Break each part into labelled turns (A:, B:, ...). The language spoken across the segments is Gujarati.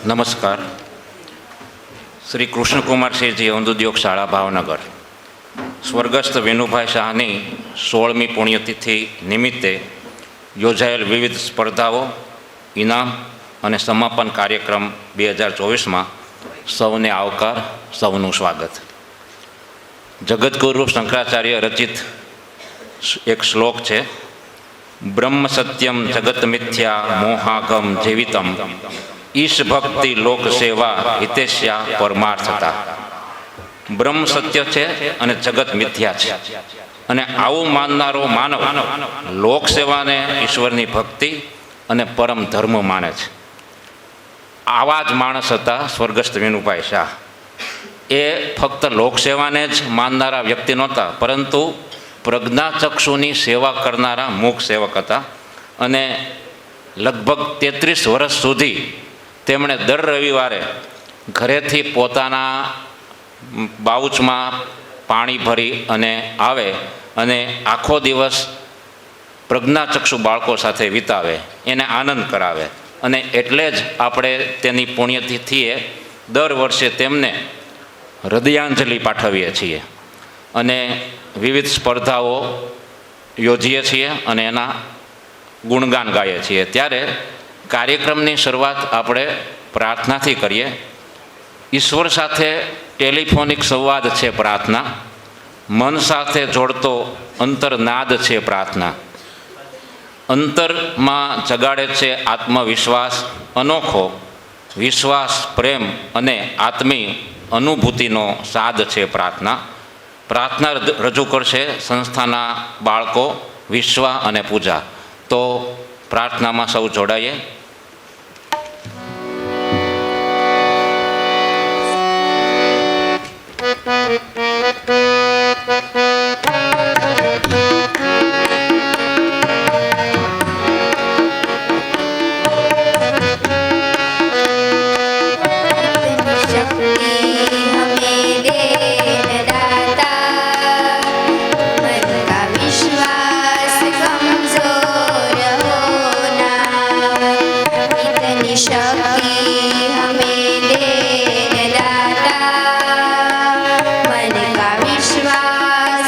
A: નમસ્કાર. શ્રી કૃષ્ણકુમારસિંહજી અંધુદ્યોગ શાળા ભાવનગર સ્વર્ગસ્થ વિનુભાઈ શાહની 16મી પુણ્યતિથિ નિમિત્તે યોજાયેલ વિવિધ સ્પર્ધાઓ, ઇનામ અને સમાપન કાર્યક્રમ 2024માં સૌને આવકાર, સૌનું સ્વાગત. જગદગુરુ શંકરાચાર્ય રચિત એક શ્લોક છે, બ્રહ્મ સત્યમ જગત મિથ્યા મોહાગમ જીવિતમ ઈશ ભક્તિ લોક સેવા હિતેશ્યા પરમાર્થતા. બ્રહ્મ સત્ય છે અને જગત મિથ્યા છે, અને આવું માનનારો માનવ લોક સેવાને ઈશ્વરની ભક્તિ અને પરમ ધર્મ માને છે. આવા જ માણસ હતા સ્વર્ગસ્થ વિનુભાઈ શાહ. એ ફક્ત લોકસેવાને જ માનનારા વ્યક્તિ નહોતા, પરંતુ પ્રજ્ઞાચક્ષુની સેવા કરનારા મૂક સેવક હતા. અને લગભગ 33 વર્ષ સુધી તેમણે દર રવિવારે ઘરેથી પોતાના બાઉચમાં પાણી ભરી અને આવે અને આખો દિવસ પ્રજ્ઞાચક્ષુ બાળકો સાથે વિતાવે, એને આનંદ કરાવે. અને એટલે જ આપણે તેની પુણ્યતિથિએ દર વર્ષે તેમને હૃદયાંજલિ પાઠવીએ છીએ અને વિવિધ સ્પર્ધાઓ યોજીએ છીએ અને એના ગુણગાન ગાઈએ છીએ. ત્યારે કાર્યક્રમની શરૂઆત આપણે પ્રાર્થનાથી કરીએ. ઈશ્વર સાથે ટેલિફોનિક સંવાદ છે પ્રાર્થના, મન સાથે જોડતો અંતરનાદ છે પ્રાર્થના. અંતરમાં જગાડે છે આત્મવિશ્વાસ અનોખો, વિશ્વાસ, પ્રેમ અને આત્મી અનુભૂતિનો સાદ છે પ્રાર્થના. પ્રાર્થના રજૂ કરશે સંસ્થાના બાળકો વિશ્વા અને પૂજા. તો પ્રાર્થનામાં સૌ જોડાઈએ.
B: विश्वास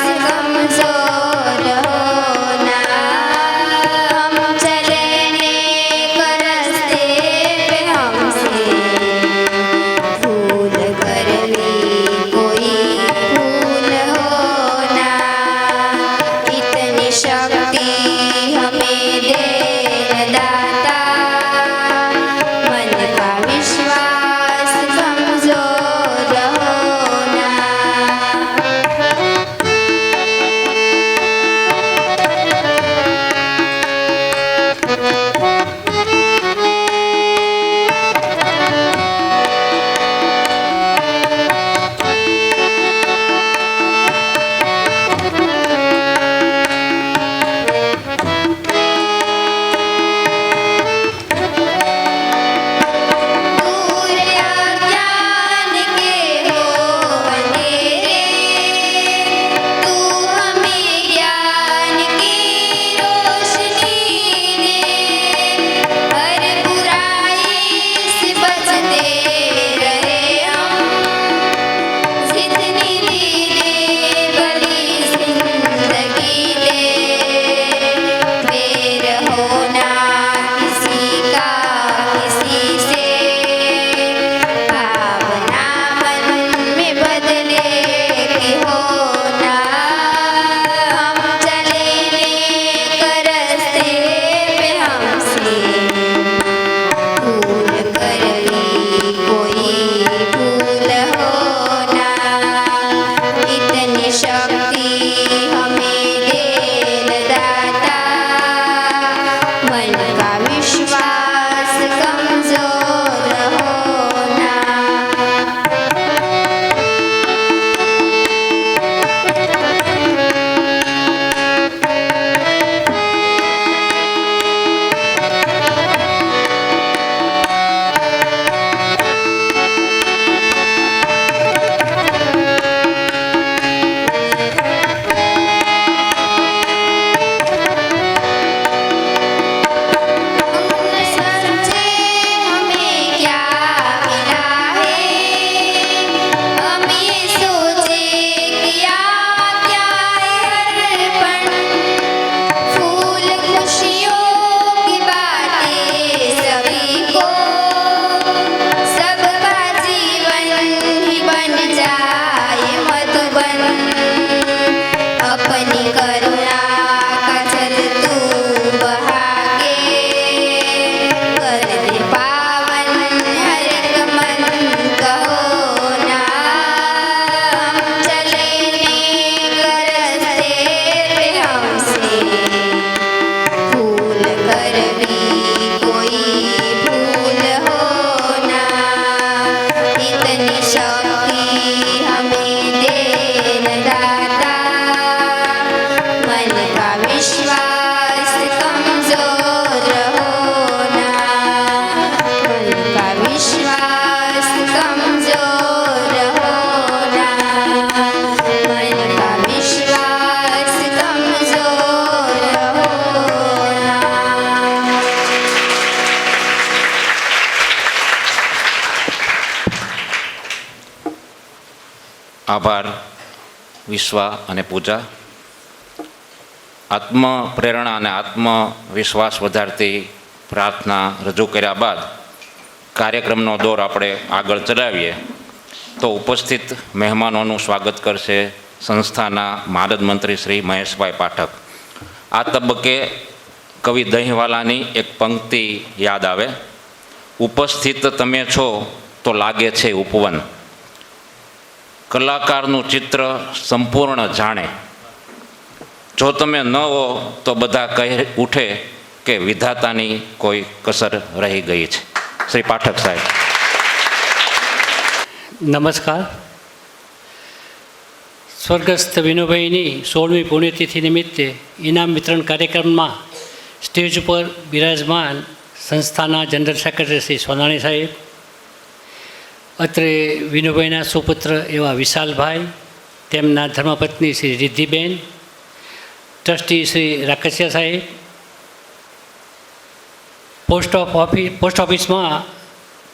A: આભાર, વિશ્વા અને પૂજા. આત્મ પ્રેરણા અને આત્મવિશ્વાસ વધારતી પ્રાર્થના રજૂ કર્યા બાદ કાર્યક્રમનો દોર આપણે આગળ ચલાવીએ તો ઉપસ્થિત મહેમાનોનું સ્વાગત કરશે સંસ્થાના મહારજ મંત્રી શ્રી મહેશભાઈ પાઠક. આ તબક્કે કવિ દહીંવાલાની એક પંક્તિ યાદ આવે. ઉપસ્થિત તમે છો તો લાગે છે ઉપવન, કલાકારનું ચિત્ર સંપૂર્ણ જાણે, જો તમે ન હો તો બધા કહી ઉઠે કે વિધાતાની કોઈ કસર રહી ગઈ છે. શ્રી પાઠક સાહેબ.
B: નમસ્કાર. સ્વર્ગસ્થ વિનુભાઈની 16મી પુણ્યતિથિ નિમિત્તે ઇનામ વિતરણ કાર્યક્રમમાં સ્ટેજ ઉપર બિરાજમાન સંસ્થાના જનરલ સેક્રેટરી શ્રી સોનાણી સાહેબ, અત્રે વિનુભાઈના સુપુત્ર એવા વિશાલભાઈ, તેમના ધર્મપત્ની શ્રી રિદ્ધિબેન, ટ્રસ્ટી શ્રી રાકેશિયા સાહેબ, પોસ્ટ ઓફિસમાં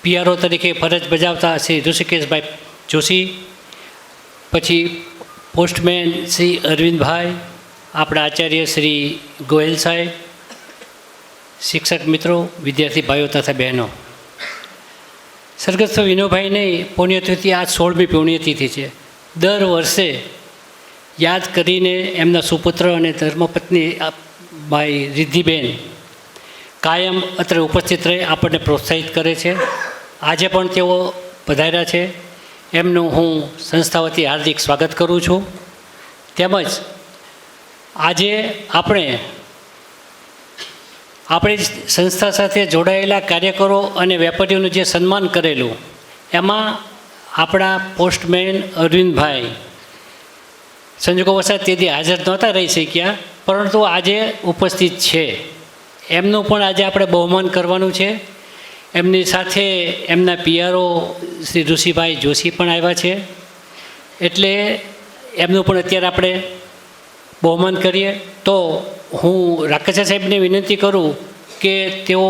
B: પીઆરઓ તરીકે ફરજ બજાવતા શ્રી ઋષિકેશભાઈ જોશી, પછી પોસ્ટમેન શ્રી અરવિંદભાઈ, આપણા આચાર્ય શ્રી ગોયલ સાહેબ, શિક્ષક મિત્રો, વિદ્યાર્થી ભાઈઓ તથા બહેનો. સ્વર્ગસ્થ વિનુભાઈની પુણ્યતિથિ આ 16મી પુણ્યતિથિ છે. દર વર્ષે યાદ કરીને એમના સુપુત્ર અને ધર્મપત્ની ભાઈ રિદ્ધિબેન કાયમ અત્રે ઉપસ્થિત રહી આપણને પ્રોત્સાહિત કરે છે. આજે પણ તેઓ પધાર્યા છે, એમનું હું સંસ્થા વતી હાર્દિક સ્વાગત કરું છું. તેમજ આજે આપણી સંસ્થા સાથે જોડાયેલા કાર્યકરો અને વેપારીઓનું જે સન્માન કરેલું, એમાં આપણા પોસ્ટમેન અરવિંદભાઈ સંજોગોવશાત તેથી હાજર નહોતા રહી શક્યા, પરંતુ આજે ઉપસ્થિત છે. એમનું પણ આજે આપણે બહુમાન કરવાનું છે. એમની સાથે એમના પીઆરઓ શ્રી ઋષિભાઈ જોશી પણ આવ્યા છે, એટલે એમનું પણ અત્યારે આપણે બહુમાન કરીએ. તો હું રાકેશા સાહેબને વિનંતી કરું કે તેઓ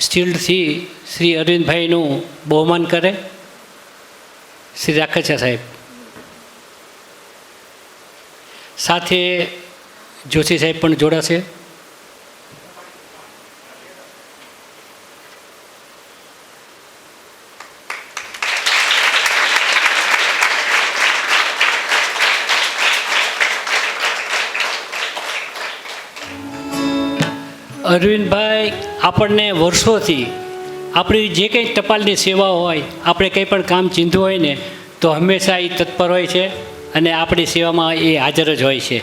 B: શિલ્ડથી શ્રી અરવિંદભાઈનું બહુમાન કરે. શ્રી રાકેશા સાહેબ સાથે જોશી સાહેબ પણ જોડાશે. અરવિંદભાઈ આપણને વર્ષોથી આપણી જે કંઈ ટપાલની સેવા હોય, આપણે કંઈ પણ કામ ચીંધવું હોય ને તો હંમેશા એ તત્પર હોય છે અને આપણી સેવામાં એ હાજર જ હોય છે.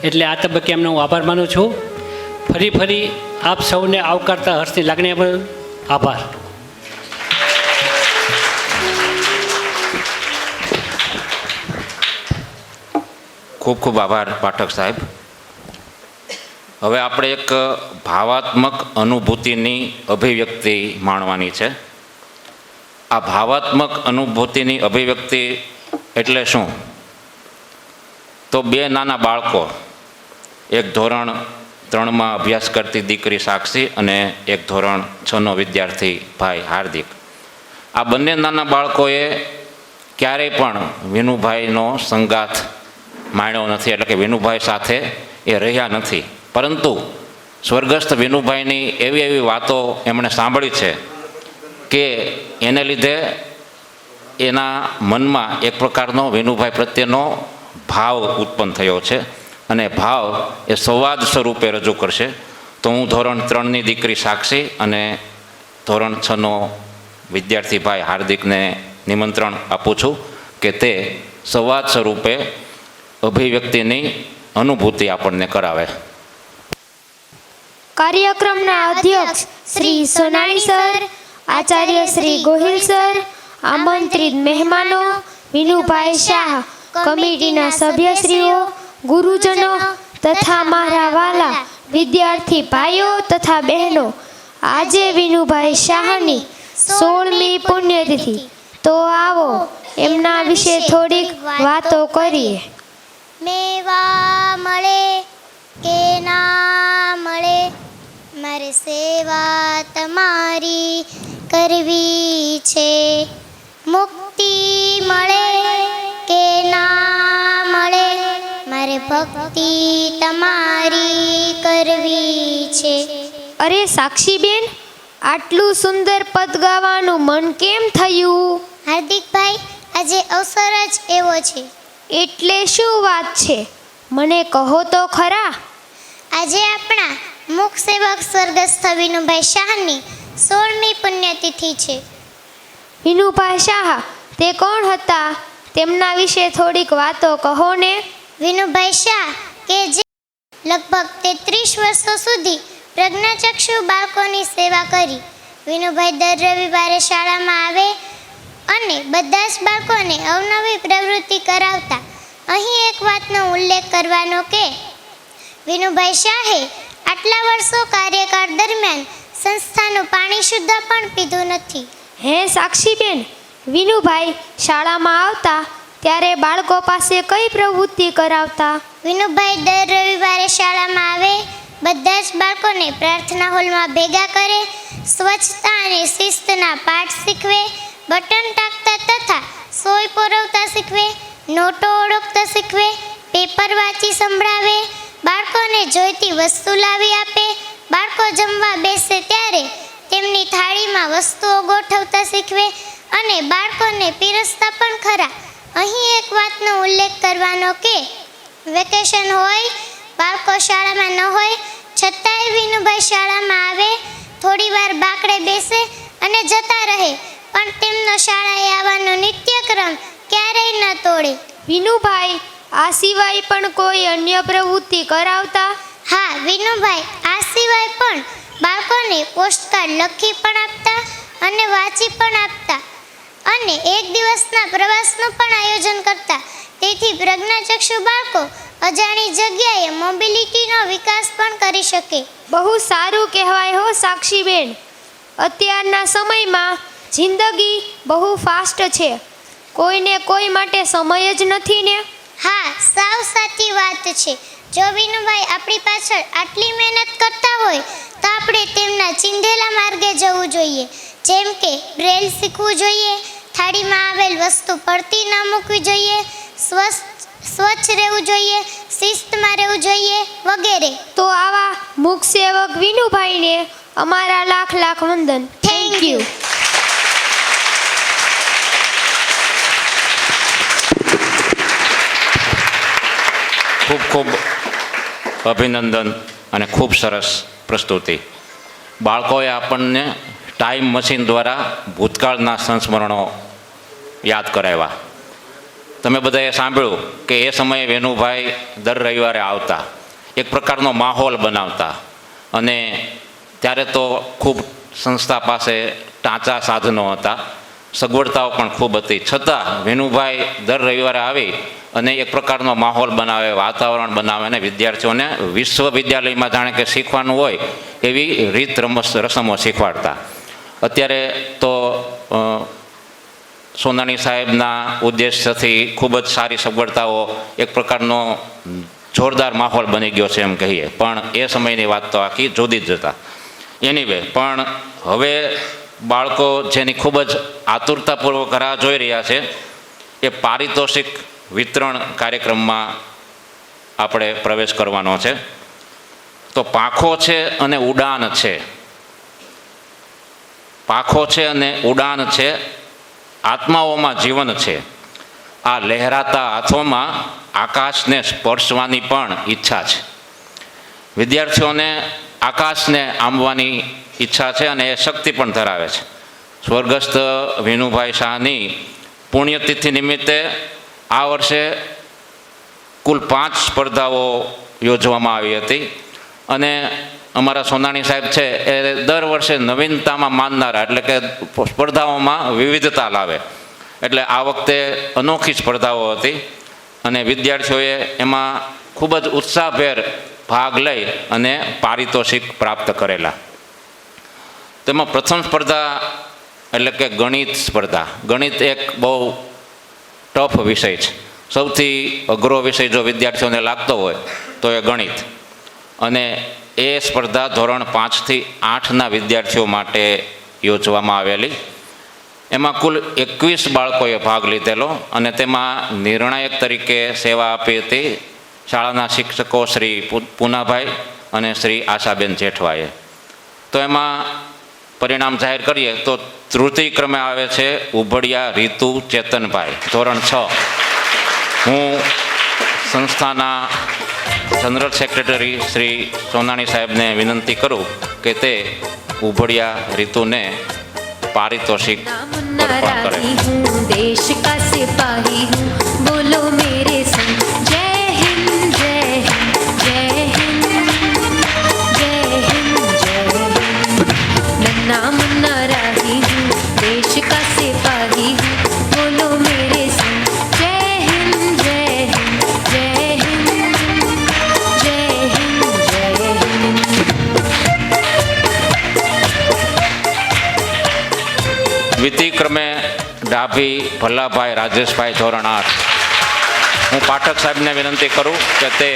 B: એટલે આ તબક્કે એમનો હું આભાર માનું છું. ફરી આપ સૌને આવકારતા હર્ષની લાગણી પર આભાર.
A: ખૂબ ખૂબ આભાર પાઠક સાહેબ. હવે આપણે એક ભાવાત્મક અનુભૂતિની અભિવ્યક્તિ માણવાની છે. આ ભાવાત્મક અનુભૂતિની અભિવ્યક્તિ એટલે શું? તો બે નાના બાળકો, એક ધોરણ 3માં અભ્યાસ કરતી દીકરી સાક્ષી અને એક ધોરણ 6નો વિદ્યાર્થી ભાઈ હાર્દિક. આ બંને નાના બાળકોએ ક્યારેય પણ વિનુભાઈનો સંગાથ માણ્યો નથી, એટલે કે વિનુભાઈ સાથે એ રહ્યા નથી. પરંતુ સ્વર્ગસ્થ વિનુભાઈની એવી વાતો એમણે સાંભળી છે કે એને લીધે એના મનમાં એક પ્રકારનો વિનુભાઈ પ્રત્યેનો ભાવ ઉત્પન્ન થયો છે અને ભાવ એ સંવાદ સ્વરૂપે રજૂ કરશે. તો હું ધોરણ 3ની દીકરી સાક્ષી અને ધોરણ 6નો વિદ્યાર્થી ભાઈ હાર્દિકને નિમંત્રણ આપું છું કે તે સંવાદ સ્વરૂપે અભિવ્યક્તિની અનુભૂતિ આપણને કરાવે.
C: કાર્યક્રમના અધ્યક્ષ શ્રી સોનાણી સર, આચાર્ય શ્રી ગોહિલ સર, આમંત્રિત મહેમાનો, વિનુભાઈ શાહ, કમિટીના સભ્યશ્રીઓ, ગુરુજનો તથા મારા વાલા વિદ્યાર્થી ભાઈઓ તથા બહેનો, આજે વિનુભાઈ શાહની 16મી પુણ્યતિથિ. તો આવો એમના વિશે થોડીક વાતો કરીએ.
D: મેવા મળે કે ના મળે, મારે સેવા તમારી કરવી છે. મુક્તિ મળે કે ના મળે, મારે ભક્તિ તમારી કરવી છે.
C: અરે સાક્ષીબેન, આટલું સુંદર પદ ગાવાનું મન કેમ થયું?
D: હાર્દિકભાઈ, આજે અવસર જ એવો છે.
C: એટલે શું વાત છે, મને કહો તો ખરા.
D: આજે આપણા મુખ સેવક સ્વર્ગસ્થ વિનુભાઈ શાહની 16મી પુણ્યતિથિ છે.
C: વિનુભાઈ શાહ તે કોણ હતા? તેમના વિશે થોડીક વાતો કહો ને.
D: વિનુભાઈ શાહ કે જે લગભગ 33 વર્ષો સુધી પ્રજ્ઞાચક્ષુ બાળકોની સેવા કરી. વિનુભાઈ દર રવિવારે શાળામાં આવે અને બધા જ બાળકોને અવનવી પ્રવૃત્તિ કરાવતા. અહીં એક વાતનો ઉલ્લેખ કરવાનો કે વિનુભાઈ શાહે આટલા વર્ષો કાર્યકાળ દરમિયાન સંસ્થાનું પાણી શુદ્ધ પણ પીધું નથી.
C: હે સાક્ષીબેન, વિનુભાઈ શાળામાં આવતા ત્યારે બાળકો પાસે કઈ પ્રવૃત્તિ કરાવતા?
D: વિનુભાઈ દર રવિવારે શાળામાં આવે, બધા જ બાળકોને પ્રાર્થના હોલમાં ભેગા કરે, સ્વચ્છતા અને શિસ્તના પાઠ શીખવે, બટન ટાંકતા તથા સોય પોરવતા શીખવે, નોટો ઓળખતા શીખવે, પેપર વાંચી સંભળાવે, બાળકોને જોઈતી વસ્તુ લાવી આપે, બાળકો જમવા બેસે ત્યારે તેમની થાળીમાં વસ્તુઓ ગોઠવતા શીખવે અને બાળકોને પીરસતા પણ ખરા. અહીં એક વાતનો ઉલ્લેખ કરવાનો કે વેકેશન હોય, બાળકો શાળામાં ન હોય છતાંય વિનુભાઈ શાળામાં આવે, થોડી વાર બાકડે બેસે અને જતા રહે, પણ તેમનો શાળાએ આવવાનો નિત્યક્રમ ક્યારેય ન તોડે.
C: વિનુભાઈ આ સિવાય પણ કોઈ અન્ય પ્રવૃત્તિ કરાવતા?
D: હા, વિનુભાઈ આ સિવાય પણ બાળકોને પોસ્ટકાર્ડ લખી પણ આપતા અને વાંચી પણ આપતા અને એક દિવસના પ્રવાસનું પણ આયોજન કરતા. તેથી પ્રજ્ઞાચક્ષુ બાળકો અજાણી જગ્યાએ મોબિલિટીનો વિકાસ પણ કરી શકે.
C: બહુ સારું કહેવાય હો સાક્ષીબેન. અત્યારના સમયમાં જિંદગી બહુ ફાસ્ટ છે, કોઈને કોઈ માટે સમય જ નથી ને.
D: હા, સાવ સાચી વાત છે. જો વિનુભાઈ આપણી પાછળ આટલી મહેનત કરતા હોય તો આપણે તેમના ચિંધેલા માર્ગે જવું જોઈએ. જેમ કે બ્રેલ શીખવું જોઈએ, થાળીમાં આવેલ વસ્તુ પડતી ન મૂકવી જોઈએ, સ્વચ્છ રહેવું જોઈએ, શિસ્તમાં રહેવું જોઈએ વગેરે.
C: તો આવા મુખ સેવક વિનુભાઈને અમારા લાખ લાખ વંદન.
D: Thank you.
A: ખૂબ ખૂબ અભિનંદન અને ખૂબ સરસ પ્રસ્તુતિ. બાળકોએ આપણને ટાઈમ મશીન દ્વારા ભૂતકાળના સંસ્મરણો યાદ કરાવ્યા. તમે બધાએ સાંભળ્યું કે એ સમયે વેનુભાઈ દર રવિવારે આવતા, એક પ્રકારનો માહોલ બનાવતા અને ત્યારે તો ખૂબ સંસ્થા પાસે ટાંચા સાધનો હતા, સગવડતાઓ પણ ખૂબ હતી, છતાં વેનુભાઈ દર રવિવારે આવી અને એક પ્રકારનો માહોલ બનાવે, વાતાવરણ બનાવે અને વિદ્યાર્થીઓને વિશ્વવિદ્યાલયમાં જાણે કે શીખવાનું હોય એવી રીત રસમો શીખવાડતા. અત્યારે તો સોનાણી સાહેબના ઉદ્દેશથી ખૂબ જ સારી સગવડતાઓ, એક પ્રકારનો જોરદાર માહોલ બની ગયો છે એમ કહીએ, પણ એ સમયની વાત તો આખી જુદી જ હતા. એનીવે, પણ હવે બાળકો જેની ખૂબ જ આતુરતાપૂર્વક રાહ જોઈ રહ્યા છે એ પારિતોષિક વિતરણ કાર્યક્રમમાં આપણે પ્રવેશ કરવાનો છે. તો પાંખો છે અને ઉડાન છે, પાંખો છે અને ઉડાન છે, આત્માઓમાં જીવન છે. આ લહેરાતા હાથોમાં આકાશને સ્પર્શવાની પણ ઈચ્છા છે. વિદ્યાર્થીઓને આકાશને આંબવાની ઈચ્છા છે અને એ શક્તિ પણ ધરાવે છે. સ્વર્ગસ્થ વિનુભાઈ શાહની પુણ્યતિથિ નિમિત્તે આ વર્ષે કુલ 5 સ્પર્ધાઓ યોજવામાં આવી હતી અને અમારા સોનાણી સાહેબ છે એ દર વર્ષે નવીનતામાં માનનારા, એટલે કે સ્પર્ધાઓમાં વિવિધતા લાવે, એટલે આ વખતે અનોખી સ્પર્ધાઓ હતી અને વિદ્યાર્થીઓએ એમાં ખૂબ જ ઉત્સાહભેર ભાગ લઈ અને પારિતોષિક પ્રાપ્ત કરેલા. તેમાં પ્રથમ સ્પર્ધા એટલે કે ગણિત સ્પર્ધા. ગણિત એક બહુ ટફ વિષય છે, સૌથી અઘરો વિષય જો વિદ્યાર્થીઓને લાગતો હોય તો એ ગણિત. અને એ સ્પર્ધા ધોરણ 5 થી 8ના વિદ્યાર્થીઓ માટે યોજવામાં આવેલી. એમાં કુલ 21 બાળકોએ ભાગ લીધેલો અને તેમાં નિર્ણાયક તરીકે સેવા આપી હતી શાળાના શિક્ષકો શ્રી પૂનાભાઈ અને શ્રી આશાબેન જેઠવાએ. તો એમાં પરિણામ જાહેર કરીએ તો તૃતીય ક્રમે આવે છે ઉભડિયા રીતુ ચેતનભાઈ, ધોરણ 6. હું સંસ્થાના જનરલ સેક્રેટરી શ્રી સોનાણી સાહેબને વિનંતી કરું કે તે ઉભડિયા રીતુને पारितोषिक अर्पण करें.
E: देश का सिपाही हूँ, बोलो मेरे संग जय हिंद जय हिंद जय हिंद जय हिंद जय हिंद. नन्ना मुन्ना राही हूँ, देश का सिपाही हूँ, बोलो मेरे संग जय हिंद जय हिंद जय हिंद जय हिंद जय हिंद.
A: द्वितीय क्रमे ડાભી ભલ્લાભાઈ રાજેશભાઈ, ધોરણ 8. હું પાઠક સાહેબને વિનંતી કરું કે તે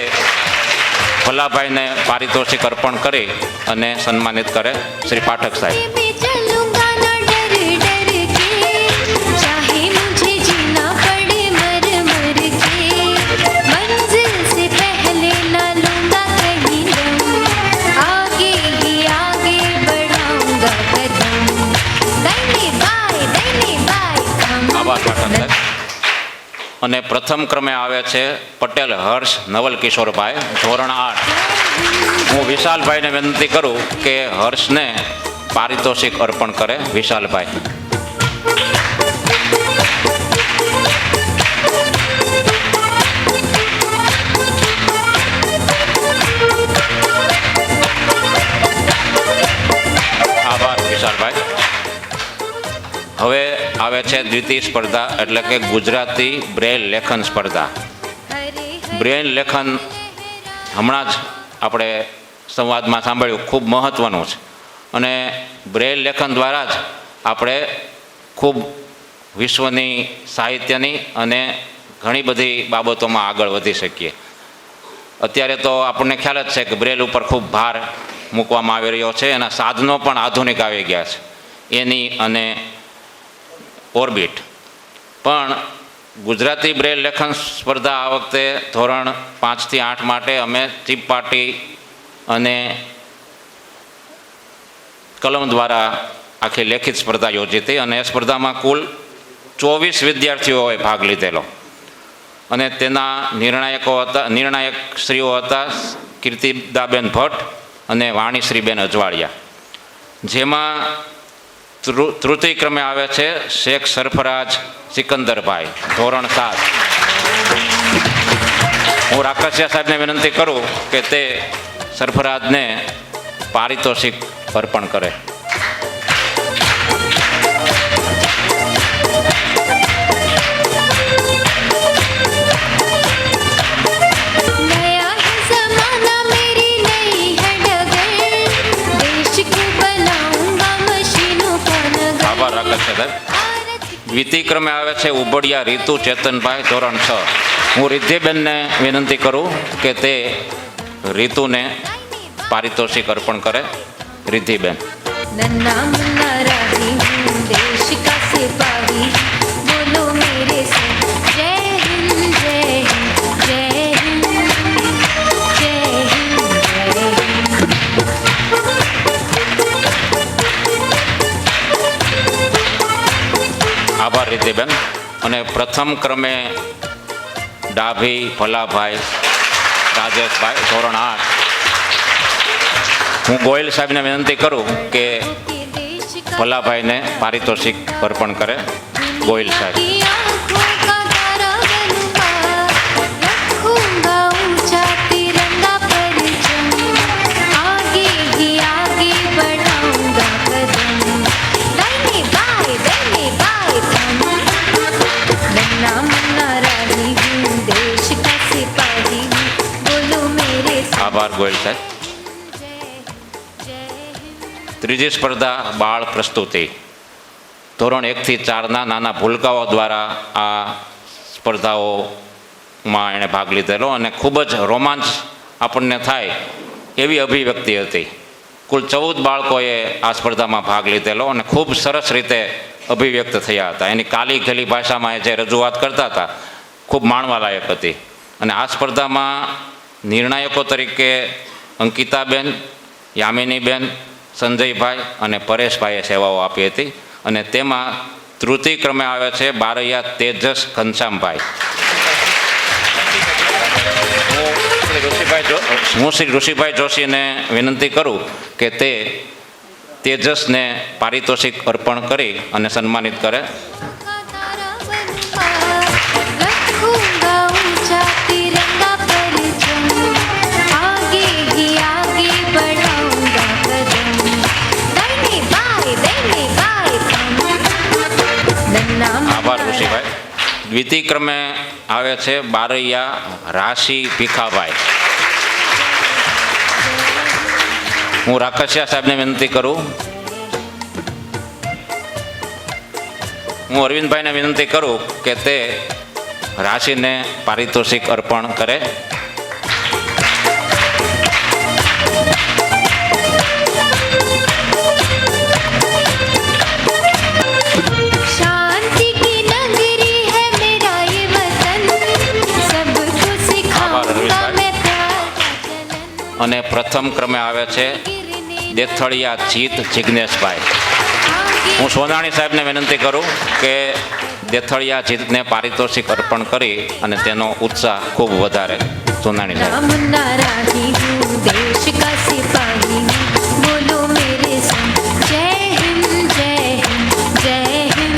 A: ભલ્લાભાઈને પારિતોષિક અર્પણ કરી અને સન્માનિત કરે. શ્રી પાઠક સાહેબ.
E: मैं चलूंगा ना डर डर के, चाहे मुझे जीना पड़े मर मर के, मंजिल से पहले ना लूंगा कहीं दम, आगे ही आगे बढ़ाऊंगा कदम, दाहिने बाएं हम.
A: આભાર પાઠક સાહેબ. અને પ્રથમ ક્રમે આવે છે પટેલ હર્ષ નવલ કિશોરભાઈ, ધોરણ 8. હું વિશાલભાઈને વિનંતી કરું કે હર્ષને પારિતોષિક અર્પણ કરે. વિશાલભાઈ. આભાર વિશાલભાઈ. હવે આવે છે દ્વિતીય સ્પર્ધા એટલે કે ગુજરાતી બ્રેલ લેખન સ્પર્ધા. બ્રેલ લેખન હમણાં જ આપણે સંવાદમાં સાંભળ્યું, ખૂબ મહત્ત્વનું છે અને બ્રેલ લેખન દ્વારા જ આપણે ખૂબ વિશ્વની સાહિત્યની અને ઘણી બધી બાબતોમાં આગળ વધી શકીએ. અત્યારે તો આપણને ખ્યાલ જ છે કે બ્રેલ ઉપર ખૂબ ભાર મૂકવામાં આવી રહ્યો છે. એના સાધનો પણ આધુનિક આવી ગયા છે, એની અને ઓર્બિટ. પણ ગુજરાતી બ્રેલ લેખન સ્પર્ધા આ વખતે ધોરણ 5 થી 8 માટે અમે ચીપ પાર્ટી અને કલમ દ્વારા આખી લેખિત સ્પર્ધા યોજી હતી અને એ સ્પર્ધામાં કુલ 24 વિદ્યાર્થીઓએ ભાગ લીધેલો અને તેના નિર્ણાયક શ્રીઓ હતા કીર્તિદાબેન ભટ્ટ અને વાણીશ્રીબેન અજવાળિયા. જેમાં તૃતીય ક્રમે આવે છે શેખ સરફરાજ સિકંદરભાઈ, ધોરણ 7. હું રાકસિયા સાહેબને વિનંતી કરું કે તે સરફરાજને પારિતોષિક અર્પણ કરે.
E: नया है ज़माना मेरी नई है डगर, देश को बनाऊंगा मशीनों का नगर.
A: આભાર રાકસિયા સાહેબ. દ્વિતીય ક્રમે આવે છે ઉબડિયા રીતુ ચેતનભાઈ, ધોરણ 6. હું રિદ્ધિબેનને વિનંતી કરું કે તે રીતુને પારિતોષિક અર્પણ કરે. રિદ્ધિબેન.
E: नन्ना मुन्ना राही हूँ, देश का सिपाही हूँ, बोलो मेरे संग जय हिंद जय हिंद जय हिंद जय हिंद जय हिंद.
A: આભાર રિદ્ધિબેન. અને પ્રથમ ક્રમે ડાભી ભલાભાઈ રાજેશભાઈ, ધોરણ 8. હું ગોયલ સાહેબને વિનંતી કરું કે ભલાભાઈને પારિતોષિક અર્પણ કરે. ગોયલ સાહેબ.
E: की आँखों का तारा बनूंगा, रखूंगा ऊंचा तिरंगा परचम, आगे ही आगे बढ़ाऊंगा कदम, दाहिने बाएं हम. नन्ना मुन्ना राही हूँ, देश का सिपाही हूँ, बोलो मेरे संग
A: આભાર ગોયલ સાહેબ. ત્રીજી સ્પર્ધા બાળ પ્રસ્તુતિ. ધોરણ 1 થી 4ના નાના ભૂલકાઓ દ્વારા આ સ્પર્ધાઓમાં એણે ભાગ લીધેલો અને ખૂબ જ રોમાંચ આપણને થાય એવી અભિવ્યક્તિ હતી. કુલ 14 બાળકોએ આ સ્પર્ધામાં ભાગ લીધેલો અને ખૂબ સરસ રીતે અભિવ્યક્ત થયા હતા. એની કાલી ખેલી ભાષામાં એ જે રજૂઆત કરતા હતા ખૂબ માણવાલાયક હતી. અને આ સ્પર્ધામાં નિર્ણાયકો તરીકે અંકિતાબેન, યામિનીબેન, સંજયભાઈ અને પરેશભાઈએ સેવાઓ આપી હતી. અને તેમાં તૃતીય ક્રમે આવે છે બારૈયા તેજસ ઘનશ્યામભાઈ. હું શ્રી ઋષિભાઈ જોશીને વિનંતી કરું કે તે તેજસને પારિતોષિક અર્પણ કરી અને સન્માનિત કરે.
E: रखूंगा ऊंचा तिरंगा परचम, आगे ही आगे बढ़ाऊंगा कदम, दाहिने बाएं थम, नन्ना
A: આભાર ઋષિભાઈ. દ્વિતીય ક્રમે આવે છે બારૈયા રાશિ ભીખાભાઈ. હું રાકસિયા સાહેબને વિનંતી કરું. હું અરવિંદભાઈને વિનંતી કરું કે તે રાશિને પારિતોષિક અર્પણ કરે.
E: शांति की नगरी है मेरा ये वतन, सबको सिखाऊंगा मैं प्यार का चलन,
A: અને પ્રથમ ક્રમે આવે છે દેથળિયા જીત જિજ્ઞેશભાઈ. હું સોનાણી સાહેબને વિનંતી કરું કે દેથળિયા જીતને પારિતોષિક અર્પણ કરી અને તેનો ઉત્સાહ ખૂબ વધારે. સોનાણી સાહેબ.
E: मुन्ना राही हूँ, देश का सिपाही हूँ, बोलो मेरे संग जय हिंद जय हिंद जय हिंद.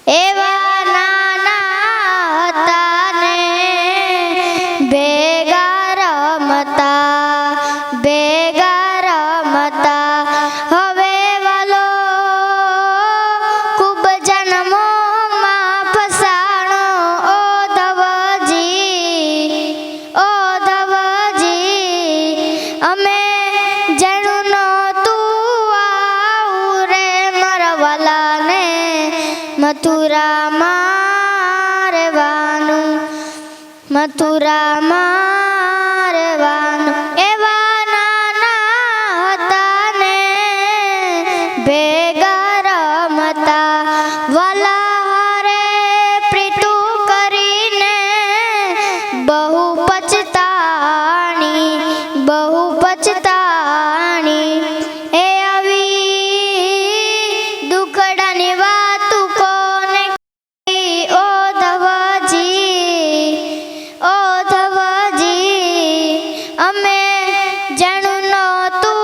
D: એવા નાના હતા ને ભેગા રમતા હવે વાલો ખૂબ જન્મોમાં ફસાણો. ઓ ધવજી અમે જણું નહોતું આવું રે મરવાલાને મથુરામાં રહેવાનું. એવા નાના હતા ને ભેગા રમતા વાલા હારે પ્રીતું કરીને બહુ પછતાણી એ આવી દુખડાની વાતું કોને કહી? ઓ ધવજી અમે જાણું નહોતું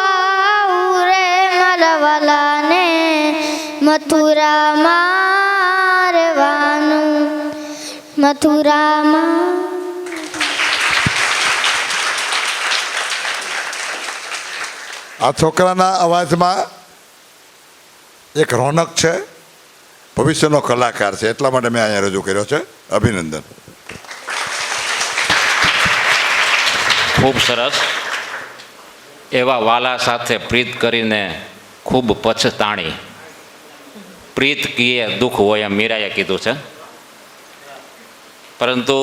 D: આવું રે મરવાલાને મથુરામાં રહેવાનું.
F: આ છોકરાના અવાજમાં એક રોનક છે, ભવિષ્યનો કલાકાર છે, એટલા માટે મેં અહીંયા રજૂ કર્યો છે. અભિનંદન.
A: ખૂબ સરસ. એવા વાલા સાથે પ્રીત કરીને ખૂબ પછતાણી. પ્રીત કીએ દુઃખ હોય એમ મીરાએ કીધું છે. પરંતુ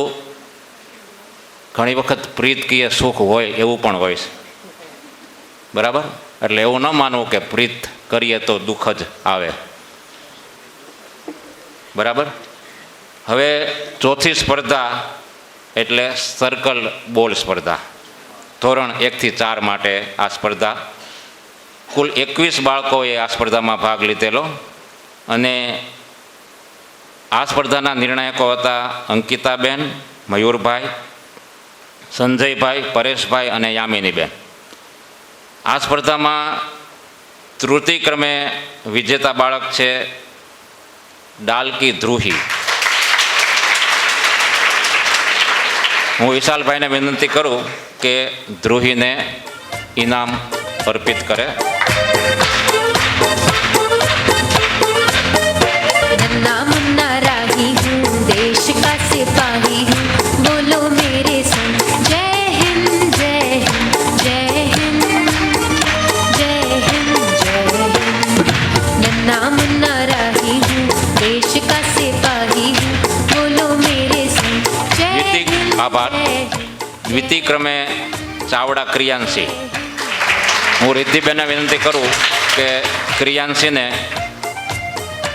A: ઘણી વખત પ્રીત કીએ સુખ હોય એવું પણ હોય છે. બરાબર? એટલે એવું ન માનવું કે પ્રીત કરીએ તો દુઃખ જ આવે. બરાબર? હવે ચોથી સ્પર્ધા એટલે સર્કલ બોલ સ્પર્ધા. ધોરણ 1 થી 4 માટે આ સ્પર્ધા. કુલ 21 બાળકોએ આ સ્પર્ધામાં ભાગ લીધેલો. અને આ સ્પર્ધાના નિર્ણાયકો હતા અંકિતાબેન, મયુરભાઈ, સંજયભાઈ, પરેશભાઈ અને યામિનીબેન. આ સ્પર્ધામાં તૃતીય ક્રમે વિજેતા બાળક છે ડાલકી ધ્રુહી. હું વિશાલભાઈને વિનંતી કરું કે ધ્રુહીને ઇનામ અર્પિત કરે.
E: नन्ना मुन्ना राही हूँ, देश का सिपाही हूँ, बोलो मेरे संग जय हिंद जय हिंद जय हिंद जय हिंद जय हिंद. नन्ना मुन्ना राही हूँ, देश का सिपाही हूँ, बोलो मेरे संग जय हिंद
A: આભાર.
E: जय हिंद.
A: દ્વિતીય ક્રમે ચાવડા ક્રિયાંશી. હું રિદ્ધિબેનને વિનંતી કરું કે ક્રિયાંશીને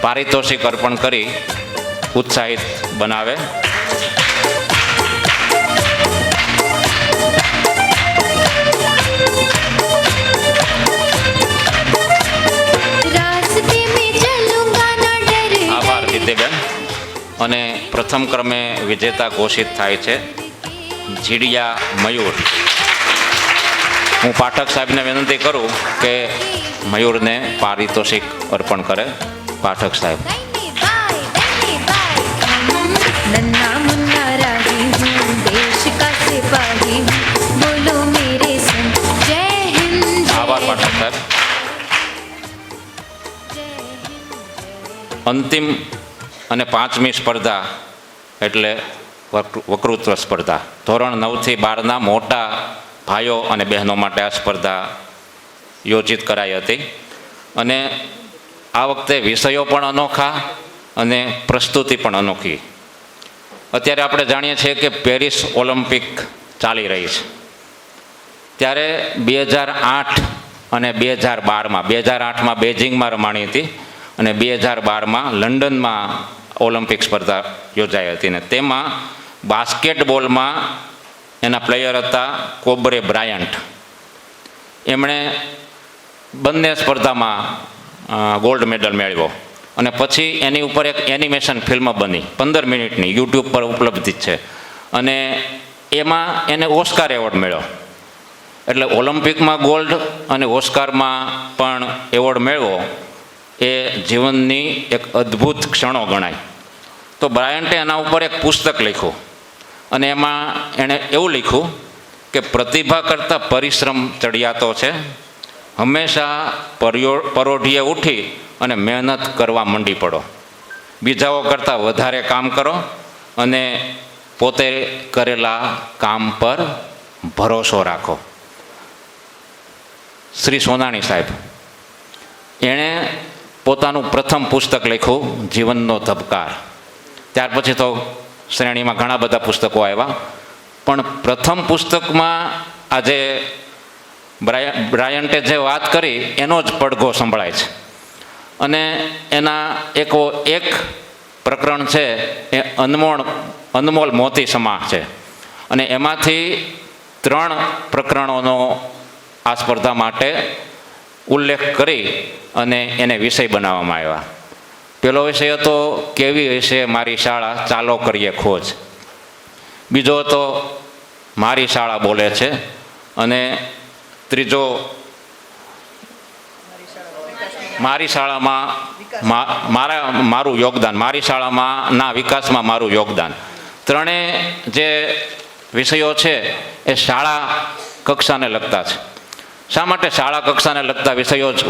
A: પારિતોષિક અર્પણ કરી ઉત્સાહિત બનાવે.
E: रास्ते में चलूंगा ना डर
A: આભાર દીદીબેન. અને પ્રથમ ક્રમે વિજેતા ઘોષિત થાય છે જીડિયા મયુર. હું પાઠક સાહેબને વિનંતી કરું કે મયુરને પારિતોષિક અર્પણ કરે. પાઠક સાહેબ.
E: नन्ना मुन्ना राही हूँ देश का सिपाही हूँ बोलो मेरे संग जय हिंद
A: આભાર પાઠક સાહેબ. અંતિમ અને 5મી સ્પર્ધા એટલે વક્તૃત્વ સ્પર્ધા. ધોરણ 9થી 12ના મોટા ભાઈઓ અને બહેનો માટે આ સ્પર્ધા યોજિત કરાઈ હતી. અને આ વખતે વિષયો પણ અનોખા અને પ્રસ્તુતિ પણ અનોખી. અત્યારે આપણે જાણીએ છીએ કે પેરિસ ઓલિમ્પિક ચાલી રહી છે. ત્યારે 2008 અને 2012માં 2008માં બેઇજિંગમાં રમાણી હતી અને 2012માં લંડનમાં ઓલિમ્પિક સ્પર્ધા યોજાઈ હતી. ને તેમાં બાસ્કેટબોલમાં એના પ્લેયર હતા કોબ્રે બ્રાયન્ટ. એમણે બંને સ્પર્ધામાં ગોલ્ડ મેડલ મેળવ્યો. અને પછી એની ઉપર એક એનિમેશન ફિલ્મ બની 15 મિનિટની, યુટ્યુબ પર ઉપલબ્ધ છે. અને એમાં એને ઓસ્કાર એવોર્ડ મળ્યો. એટલે ઓલિમ્પિકમાં ગોલ્ડ અને ઓસ્કારમાં પણ એવોર્ડ મેળવો એ જીવનની એક અદ્ભુત ક્ષણો ગણાય. તો બ્રાયન્ટે એના ઉપર એક પુસ્તક લખ્યું અને એમાં એણે એવું લખ્યું કે પ્રતિભા કરતાં પરિશ્રમ ચડિયાતો છે. હંમેશા પરોઢિયે ઉઠી અને મહેનત કરવા માંડી પડો. બીજાઓ કરતાં વધારે કામ કરો અને પોતે કરેલા કામ પર ભરોસો રાખો. શ્રી સોનાણી સાહેબ એણે પોતાનું પ્રથમ પુસ્તક લખ્યું જીવનનો ધબકાર. ત્યાર પછી તો શ્રેણીમાં ઘણા બધા પુસ્તકો આવ્યા, પણ પ્રથમ પુસ્તકમાં આજે બ્રાયન્ટે જે વાત કરી એનો જ પડઘો સંભળાય છે. અને એના એક પ્રકરણ છે એ અનમોલ મોતી સમા છે. અને એમાંથી 3 પ્રકરણોનો આ સ્પર્ધા માટે ઉલ્લેખ કરી અને એને વિષય બનાવવામાં આવ્યા. પહેલો વિષય હતો કેવી હશે મારી શાળા, ચાલો કરીએ ખોજ. બીજો હતો મારી શાળા બોલે છે. અને ત્રીજો મારી શાળામાં મારું યોગદાન, મારી શાળામાં ના વિકાસમાં મારું યોગદાન. ત્રણેય જે વિષયો છે એ શાળા કક્ષાને લગતા છે. શા માટે શાળા કક્ષાને લગતા વિષયો જ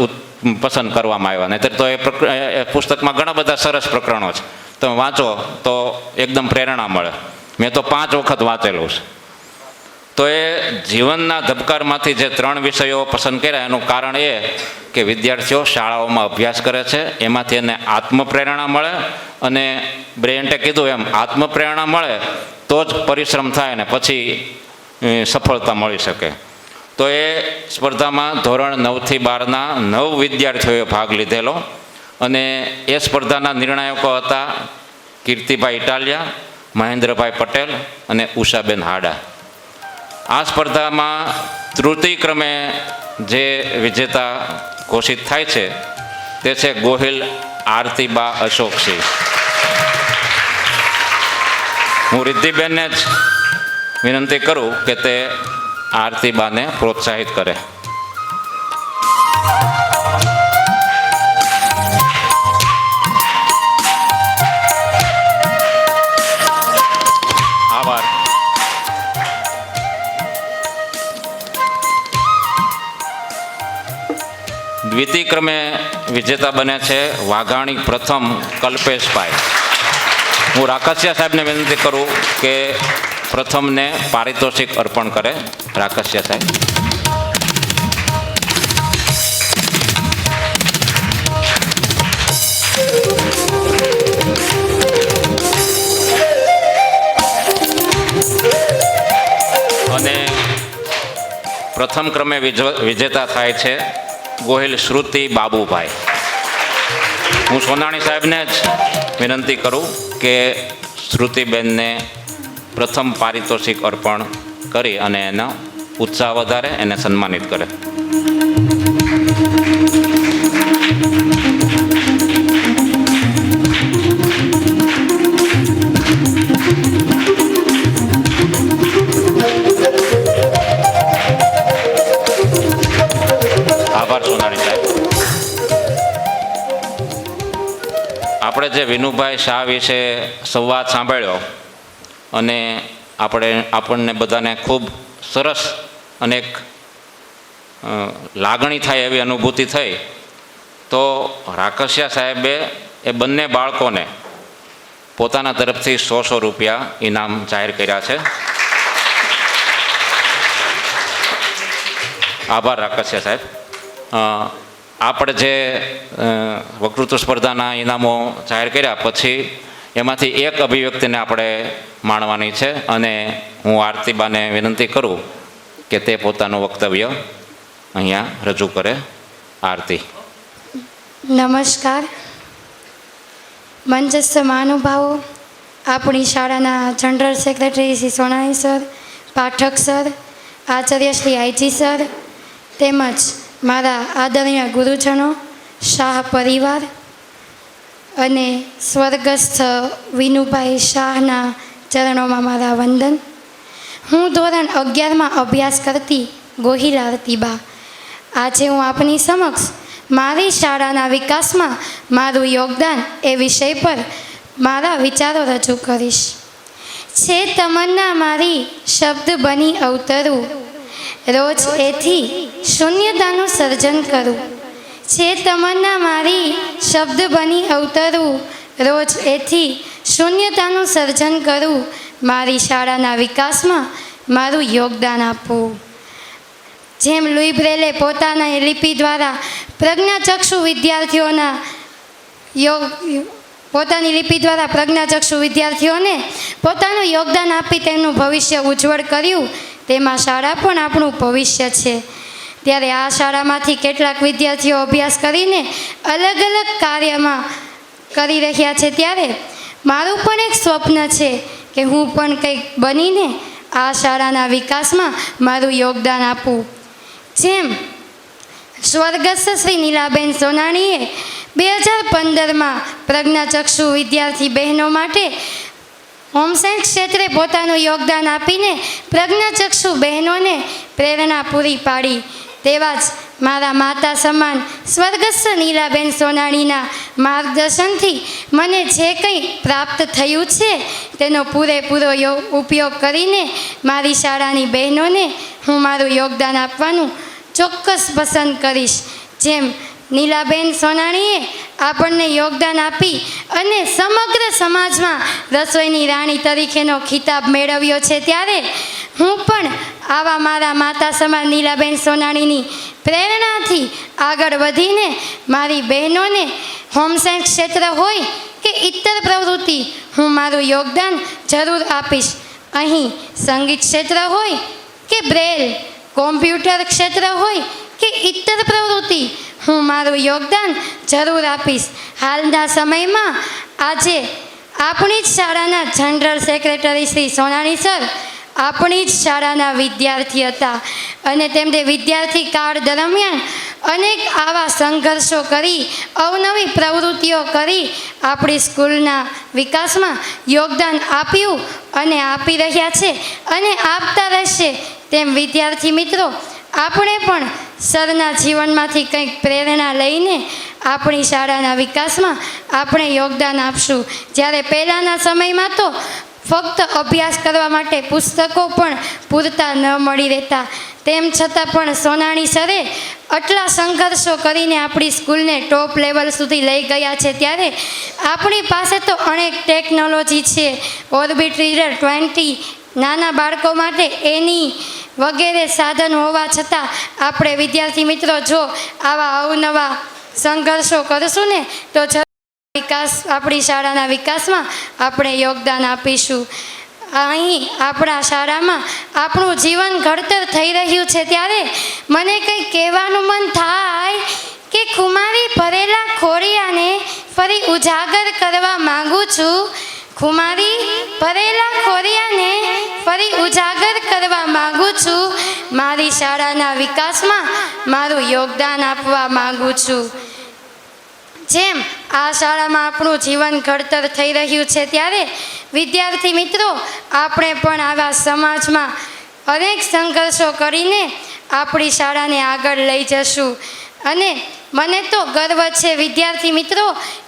A: પસંદ કરવામાં આવ્યા? નહીંતર તો એ પુસ્તકમાં ઘણા બધા સરસ પ્રકરણો છે, તમે વાંચો તો એકદમ પ્રેરણા મળે. મેં તો 5 વખત વાંચેલું છે. તો એ જીવનના ધબકારમાંથી જે 3 વિષયો પસંદ કર્યા એનું કારણ એ કે વિદ્યાર્થીઓ શાળાઓમાં અભ્યાસ કરે છે, એમાંથી એને આત્મપ્રેરણા મળે. અને બ્રેયન્ટે કીધું એમ આત્મપ્રેરણા મળે તો જ પરિશ્રમ થાય ને પછી સફળતા મળી શકે. તો એ સ્પર્ધામાં ધોરણ 9થી 12ના 9 વિદ્યાર્થીઓએ ભાગ લીધેલો. અને એ સ્પર્ધાના નિર્ણાયકો હતા કીર્તિભાઈ ઇટાલિયા, મહેન્દ્રભાઈ પટેલ અને ઉષાબેન હાડા. આ સ્પર્ધામાં તૃતીય ક્રમે જે વિજેતા ઘોષિત થાય છે તે છે ગોહિલ આરતીબા અશોકસિંહ. હું રિદ્ધિબેનને જ વિનંતી કરું કે તે આરતીબાને પ્રોત્સાહિત કરે. આભાર. દ્વિતીય ક્રમે વિજેતા બને છે વાઘાણી પ્રથમ કલ્પેશભાઈ. હું રાકસિયા સાહેબને વિનંતી કરું કે પ્રથમને પારિતોષિક અર્પણ કરે. રાકસિયા સાહેબ. અને પ્રથમ ક્રમે વિજેતા થાય છે ગોહિલ શ્રુતિ બાબુભાઈ. હું સોનાણી સાહેબને જ વિનંતી કરું કે શ્રુતિબેનને પ્રથમ પારિતોષિક અર્પણ કરી અને એનો ઉત્સાહ વધારે, એને સન્માનિત કરે. આભાર સોનાણી સાહેબ. આપણે જે વિનુભાઈ શાહ વિશે સંવાદ સાંભળ્યો અને આપણને બધાને ખૂબ સરસ અને એક લાગણી થાય એવી અનુભૂતિ થઈ, તો રાકસિયા સાહેબે એ બંને બાળકોને પોતાના તરફથી 100 રૂપિયા ઇનામ જાહેર કર્યા છે. આભાર રાકસિયા સાહેબ. આપણે જે વક્તૃત્વ સ્પર્ધાના ઇનામો જાહેર કર્યા પછી એમાંથી એક અભિવ્યક્તિને આપણે માણવાની છે અને હું આરતીબાને વિનંતી કરું કે તે પોતાનું વક્તવ્ય અહીંયા રજૂ કરે. આરતી.
G: નમસ્કાર. મંચસ્થ મહાનુભાવો, આપણી શાળાના general secretary Shri Sonani sir, Pathak sir, Acharya Shri IG sir, તેમજ મારા આદરણીય ગુરુજનો, શાહ પરિવાર અને સ્વર્ગસ્થ વિનુભાઈ શાહના ચરણોમાં મારા વંદન. હું ધોરણ 11માં અભ્યાસ કરતી ગોહિલ આરતીબા આજે હું આપની સમક્ષ મારી શાળાના વિકાસમાં મારું યોગદાન એ વિષય પર મારા વિચારો રજૂ કરીશ. છે તમન્ના મારી શબ્દ બની અવતરું, રોજ એથી શૂન્યતાનું સર્જન કરું. છે તમન્ના મારી શબ્દ બની અવતરું, રોજ એથી શૂન્યતાનું સર્જન કરું. મારી શાળાના વિકાસમાં મારું યોગદાન આપવું. જેમ લુઈ બ્રેલે પોતાના લિપિ દ્વારા પ્રજ્ઞાચક્ષુ વિદ્યાર્થીઓના પોતાની લિપિ દ્વારા પ્રજ્ઞાચક્ષુ વિદ્યાર્થીઓને પોતાનું યોગદાન આપી તેમનું ભવિષ્ય ઉજ્જવળ કર્યું, તેમાં શાળા પણ આપણું ભવિષ્ય છે. ત્યારે આ શાળામાંથી કેટલાક વિદ્યાર્થીઓ અભ્યાસ કરીને અલગ અલગ કાર્યમાં કરી રહ્યા છે. ત્યારે મારું પણ એક સ્વપ્ન છે કે હું પણ કંઈક બનીને આ શાળાના વિકાસમાં મારું યોગદાન આપું. જેમ સ્વર્ગસ્થ શ્રી નીલાબેન સોનાણીએ 2015માં પ્રજ્ઞાચક્ષુ વિદ્યાર્થી બહેનો માટે હોમ સાયન્સ ક્ષેત્રે પોતાનું યોગદાન આપીને પ્રજ્ઞાચક્ષુ બહેનોને પ્રેરણા પૂરી પાડી, તેવા જ મારા માતા સમાન સ્વર્ગસ્થ નીલાબેન સોનાણીના માર્ગદર્શનથી મને જે કંઈ પ્રાપ્ત થયું છે તેનો પૂરેપૂરો ઉપયોગ કરીને મારી શાળાની બહેનોને હું મારું યોગદાન આપવાનું ચોક્કસ પસંદ કરીશ. જેમ નીલાબેન સોનાણીએ આપણને યોગદાન આપી અને સમગ્ર સમાજમાં રસોઈની રાણી તરીકેનો ખિતાબ મેળવ્યો છે, ત્યારે હું પણ આવા મારા માતા સમાન નીલાબેન સોનાણીની પ્રેરણાથી આગળ વધીને મારી બહેનોને હોમ સાયન્સ ક્ષેત્ર હોય કે ઇતર પ્રવૃત્તિ હું મારું યોગદાન જરૂર આપીશ. અહીં સંગીત ક્ષેત્ર હોય કે બ્રેલ, કોમ્પ્યુટર ક્ષેત્ર હોય કે ઇતર પ્રવૃત્તિ હું મારું યોગદાન જરૂર આપીશ. હાલના સમયમાં આજે આપણી જ શાળાના general secretary Shri Sonani sir આપણી જ શાળાના વિદ્યાર્થી હતા અને તેમને વિદ્યાર્થી કાળ દરમિયાન અનેક આવા સંઘર્ષો કરી, અવનવી પ્રવૃત્તિઓ કરી આપણી સ્કૂલના વિકાસમાં યોગદાન આપ્યું અને આપી રહ્યા છે અને આપતા રહેશે. તેમ વિદ્યાર્થી મિત્રો, આપણે પણ સરના જીવનમાંથી કંઈક પ્રેરણા લઈને આપણી શાળાના વિકાસમાં આપણે યોગદાન આપશું. જ્યારે પહેલાંના સમયમાં તો ફક્ત અભ્યાસ કરવા માટે પુસ્તકો પણ પૂરતા ન મળી રહેતા, તેમ છતાં પણ સોનાણી સરે આટલા સંઘર્ષો કરીને આપણી સ્કૂલને ટોપ લેવલ સુધી લઈ ગયા છે. ત્યારે આપણી પાસે તો અનેક ટેકનોલોજી છે, ઓર્બિટ રીડર 20, નાના બાળકો માટે એની વગેરે સાધન હોવા છતાં આપણે વિદ્યાર્થી મિત્રો જો આવા અવનવા સંઘર્ષો કરશું ને તો વિકાસ આપણી શાળાના વિકાસમાં આપણે યોગદાન આપીશું. અહીં આપણા શાળામાં આપણું જીવન ઘડતર થઈ રહ્યું છે, ત્યારે મને કંઈ કહેવાનું મન થાય કે ખુમારી ભરેલા ખોડિયાને ફરી ઉજાગર કરવા માંગુ છું. ખુમારી ભરેલા ખોરિયાને ફરી ઉજાગર કરવા માંગુ છું. મારી શાળાના વિકાસમાં મારું યોગદાન આપવા માંગુ છું. જેમ આ શાળામાં આપણું જીવન ઘડતર થઈ રહ્યું છે, ત્યારે વિદ્યાર્થી મિત્રો આપણે પણ આવા સમાજમાં અનેક સંઘર્ષો કરીને આપણી શાળાને આગળ લઈ જશું. અને મને તો ગર્વ છે વિદ્યાર્થી મિત્રો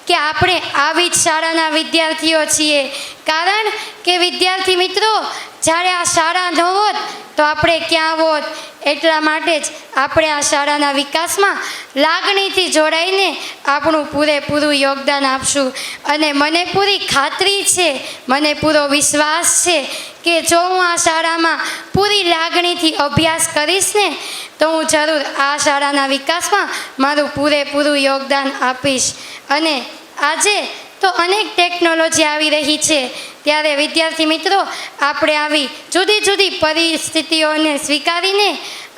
G: કે આપણે આવી જ શાળાના વિદ્યાર્થીઓ છીએ. કારણ કે વિદ્યાર્થી મિત્રો જ્યારે આ શાળા ન હોત તો આપણે ક્યાં હોત. એટલા માટે જ આપણે આ શાળાના વિકાસમાં લાગણીથી જોડાઈને આપણું પૂરેપૂરું યોગદાન આપશું. અને મને પૂરી ખાતરી છે, મને પૂરો વિશ્વાસ છે કે જો હું આ શાળામાં પૂરી લાગણીથી અભ્યાસ કરીશ ને તો હું જરૂર આ શાળાના વિકાસમાં મારું પૂરેપૂરું યોગદાન આપીશ. અને આજે તો અનેક ટેકનોલોજી આવી રહી છે, ત્યારે વિદ્યાર્થી મિત્રો આપણે આવી જુદી જુદી પરિસ્થિતિઓને સ્વીકારીને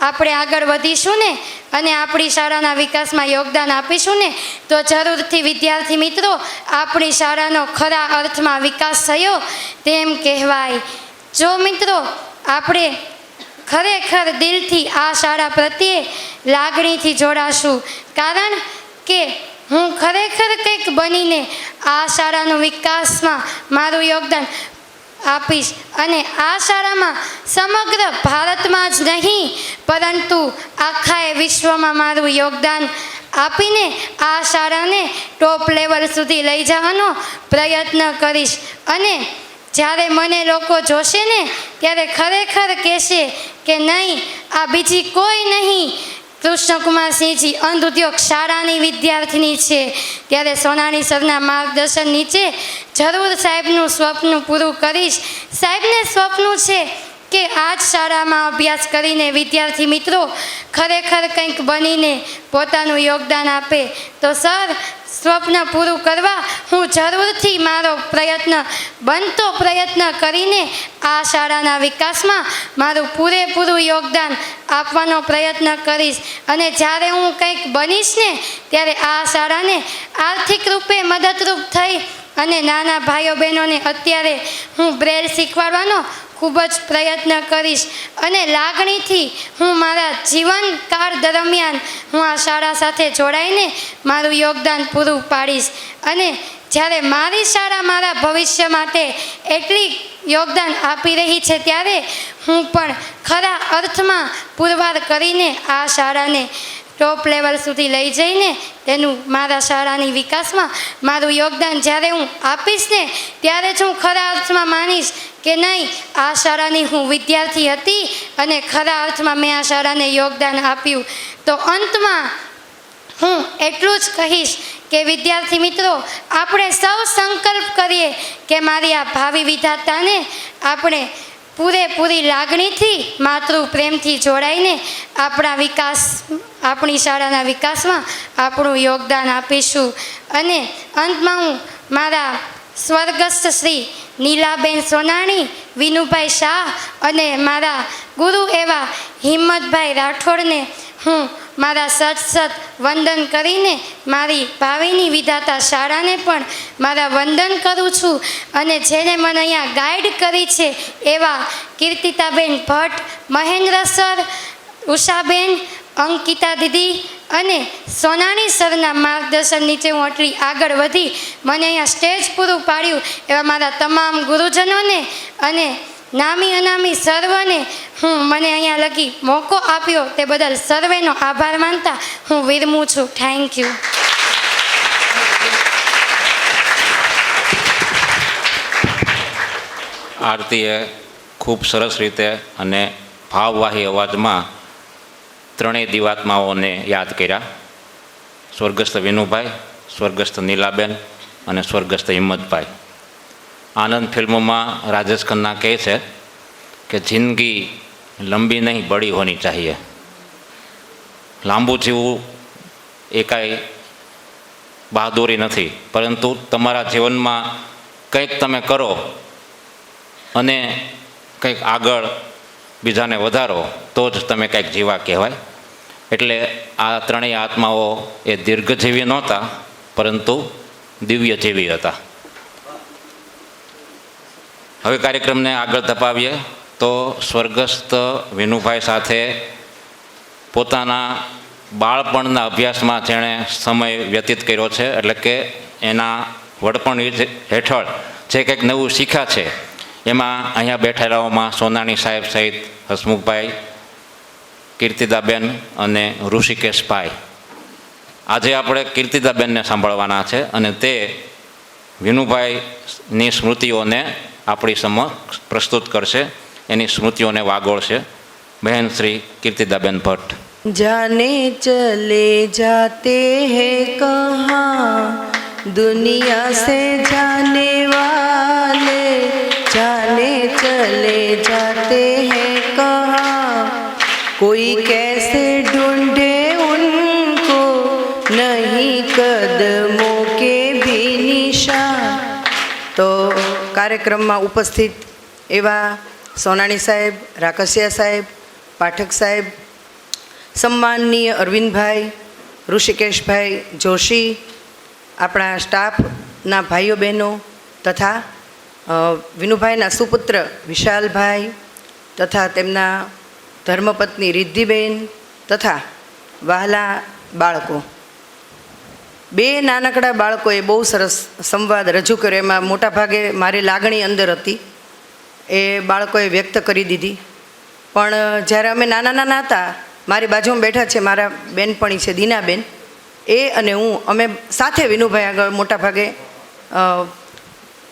G: આપણે આગળ વધીશું ને અને આપણી શાળાના વિકાસમાં યોગદાન આપીશું ને તો જરૂરથી વિદ્યાર્થી મિત્રો આપણી શાળાનો ખરા અર્થમાં વિકાસ થયો તેમ કહેવાય. જો મિત્રો આપણે ખરેખર દિલથી આ શાળા પ્રત્યે લાગણીથી જોડાશું, કારણ કે હું ખરેખર કંઈક બનીને આ શાળાનો વિકાસમાં મારું યોગદાન આપીશ. અને આ શાળામાં સમગ્ર ભારતમાં જ નહીં પરંતુ આખા વિશ્વમાં મારું યોગદાન આપીને આ શાળાને ટોપ લેવલ સુધી લઈ જવાનો પ્રયત્ન કરીશ. અને જ્યારે મને લોકો જોશે ને ત્યારે ખરેખર કહેશે કે નહીં, આ બીજી કોઈ નહીં, કૃષ્ણકુમારસિંહજી અંધ ઉદ્યોગ શાળાની વિદ્યાર્થીની છે. ત્યારે સોનાણી સરના માર્ગદર્શન નીચે જરૂર સાહેબનું સ્વપ્ન પૂરું કરીશ. સાહેબને સ્વપ્ન છે કે આ જ શાળામાં અભ્યાસ કરીને વિદ્યાર્થી મિત્રો ખરેખર કંઈક બનીને પોતાનું યોગદાન આપે. તો સર, સ્વપ્ન પૂરું કરવા હું જરૂરથી મારો બનતો પ્રયત્ન કરીને આ શાળાના વિકાસમાં મારું પૂરેપૂરું યોગદાન આપવાનો પ્રયત્ન કરીશ. અને જ્યારે હું કંઈક બનીશ ને ત્યારે આ શાળાને આર્થિક રૂપે મદદરૂપ થઈ અને નાના ભાઈઓ બહેનોને અત્યારે હું બ્રેલ શીખવાડવાનો ખૂબ જ પ્રયત્ન કરીશ. અને લાગણીથી હું મારા જીવનકાળ દરમિયાન હું આ શાળા સાથે જોડાઈને મારું યોગદાન પૂરું પાડીશ. અને જ્યારે મારી શાળા મારા ભવિષ્ય માટે એટલી યોગદાન આપી રહી છે ત્યારે હું પણ ખરા અર્થમાં પુરવાર કરીને આ શાળાને ટોપ લેવલ સુધી લઈ જઈને તેનું મારા શાળાની વિકાસમાં મારું યોગદાન જ્યારે હું આપીશ ને ત્યારે જ હું ખરા અર્થમાં માનીશ કે નહીં, આ શાળાની હું વિદ્યાર્થી હતી અને ખરા અર્થમાં મેં આ શાળાને યોગદાન આપ્યું. તો અંતમાં હું એટલું જ કહીશ કે વિદ્યાર્થી મિત્રો આપણે સૌ સંકલ્પ કરીએ કે મારી આ ભાવિ વિધાતાને આપણે પૂરેપૂરી લાગણીથી માતૃ પ્રેમથી જોડાઈને આપણી શાળાના વિકાસમાં આપણું યોગદાન આપીશું. અને અંતમાં હું મારા સ્વર્ગસ્થ શ્રી નીલાબેન સોનાણી, વિનુભાઈ શાહ અને મારા ગુરુ એવા હિંમતભાઈ રાઠોડને હું મારા સત વંદન કરીને મારી ભાવિની વિધાતા શાળાને પણ મારા વંદન કરું છું. અને જેને મને અહીંયા ગાઈડ કરી છે એવા કીર્તિતાબેન ભટ્ટ, મહેન્દ્ર સર, ઉષાબેન, અંકિતા દીદી અને સોનાણી સરના માર્ગદર્શન નીચે હું આટલી આગળ વધી મને અહીંયા સ્ટેજ પૂરું પાડ્યું એવા મારા તમામ ગુરુજનોને અને નામી અનામી સર્વને હું મને અહીંયા લગી મોકો આપ્યો તે બદલ સર્વેનો આભાર માનતા હું વિરમું છું. Thank you.
A: આરતીએ ખૂબ સરસ રીતે અને ભાવવાહી અવાજમાં ત્રણેય દિવાત્માઓને યાદ કર્યા. સ્વર્ગસ્થ વિનુભાઈ, સ્વર્ગસ્થ નીલાબેન અને સ્વર્ગસ્થ હિંમતભાઈ. આનંદ ફિલ્મોમાં રાજેશ ખન્ના કહે છે કે જિંદગી લંબી નહીં બડી હોની ચાહીએ. લાંબુ જીવવું એ કાંઈ બહાદુરી નથી, પરંતુ તમારા જીવનમાં કંઈક તમે કરો અને કંઈક આગળ બીજાને વધારો તો જ તમે કંઈક જીવા કહેવાય. એટલે આ ત્રણેય આત્માઓ એ દીર્ઘજીવી નહોતા, પરંતુ દિવ્ય જેવી હતા. હવે કાર્યક્રમને આગળ ધપાવીએ તો સ્વર્ગસ્થ વિનુભાઈ સાથે પોતાના બાળપણના અભ્યાસમાં જેણે સમય વ્યતીત કર્યો છે, એટલે કે એના વડપણ હેઠળ જે કંઈક નવું શીખ્યા છે એમાં અહીંયા બેઠેલાઓમાં સોનાણી સાહેબ સહિત હસમુખભાઈ, કીર્તિદાબેન અને ઋષિકેશભાઈ. આજે આપણે કીર્તિદાબેનને સાંભળવાના છે અને તે વિનુભાઈની સ્મૃતિઓને આપણી સમક્ષ પ્રસ્તુત કરશે, એની સ્મૃતિઓને વાગોળશે. બહેન શ્રી કીર્તિદાબેન ભટ્ટ.
H: जाने चले जाते हैं कहाँ दुनिया से जाने वाले, जाने चले जाते हैं कहाँ कोई कैसे ढूंढे उनको नहीं कदमों के भी निशान. તો કાર્યક્રમમાં ઉપસ્થિત એવા સોનાણી સાહેબ, રાકસિયા સાહેબ, પાઠક સાહેબ, સન્માનનીય અરવિંદભાઈ, ઋષિકેશભાઈ જોશી, આપણા સ્ટાફના ભાઈઓ બહેનો તથા વિનુભાઈના સુપુત્ર વિશાલભાઈ તથા તેમના ધર્મપત્ની રિદ્ધિબેન તથા વહાલા બાળકો. બે નાનકડા બાળકોએ બહુ સરસ સંવાદ રજૂ કર્યો. એમાં મોટાભાગે મારી લાગણી અંદર હતી, એ બાળકોએ વ્યક્ત કરી દીધી. પણ જ્યારે અમે નાના હતા, મારી બાજુમાં બેઠા છે મારા બેનપણી છે દીનાબેન, એ અને હું અમે સાથે વિનુભાઈ આગળ મોટાભાગે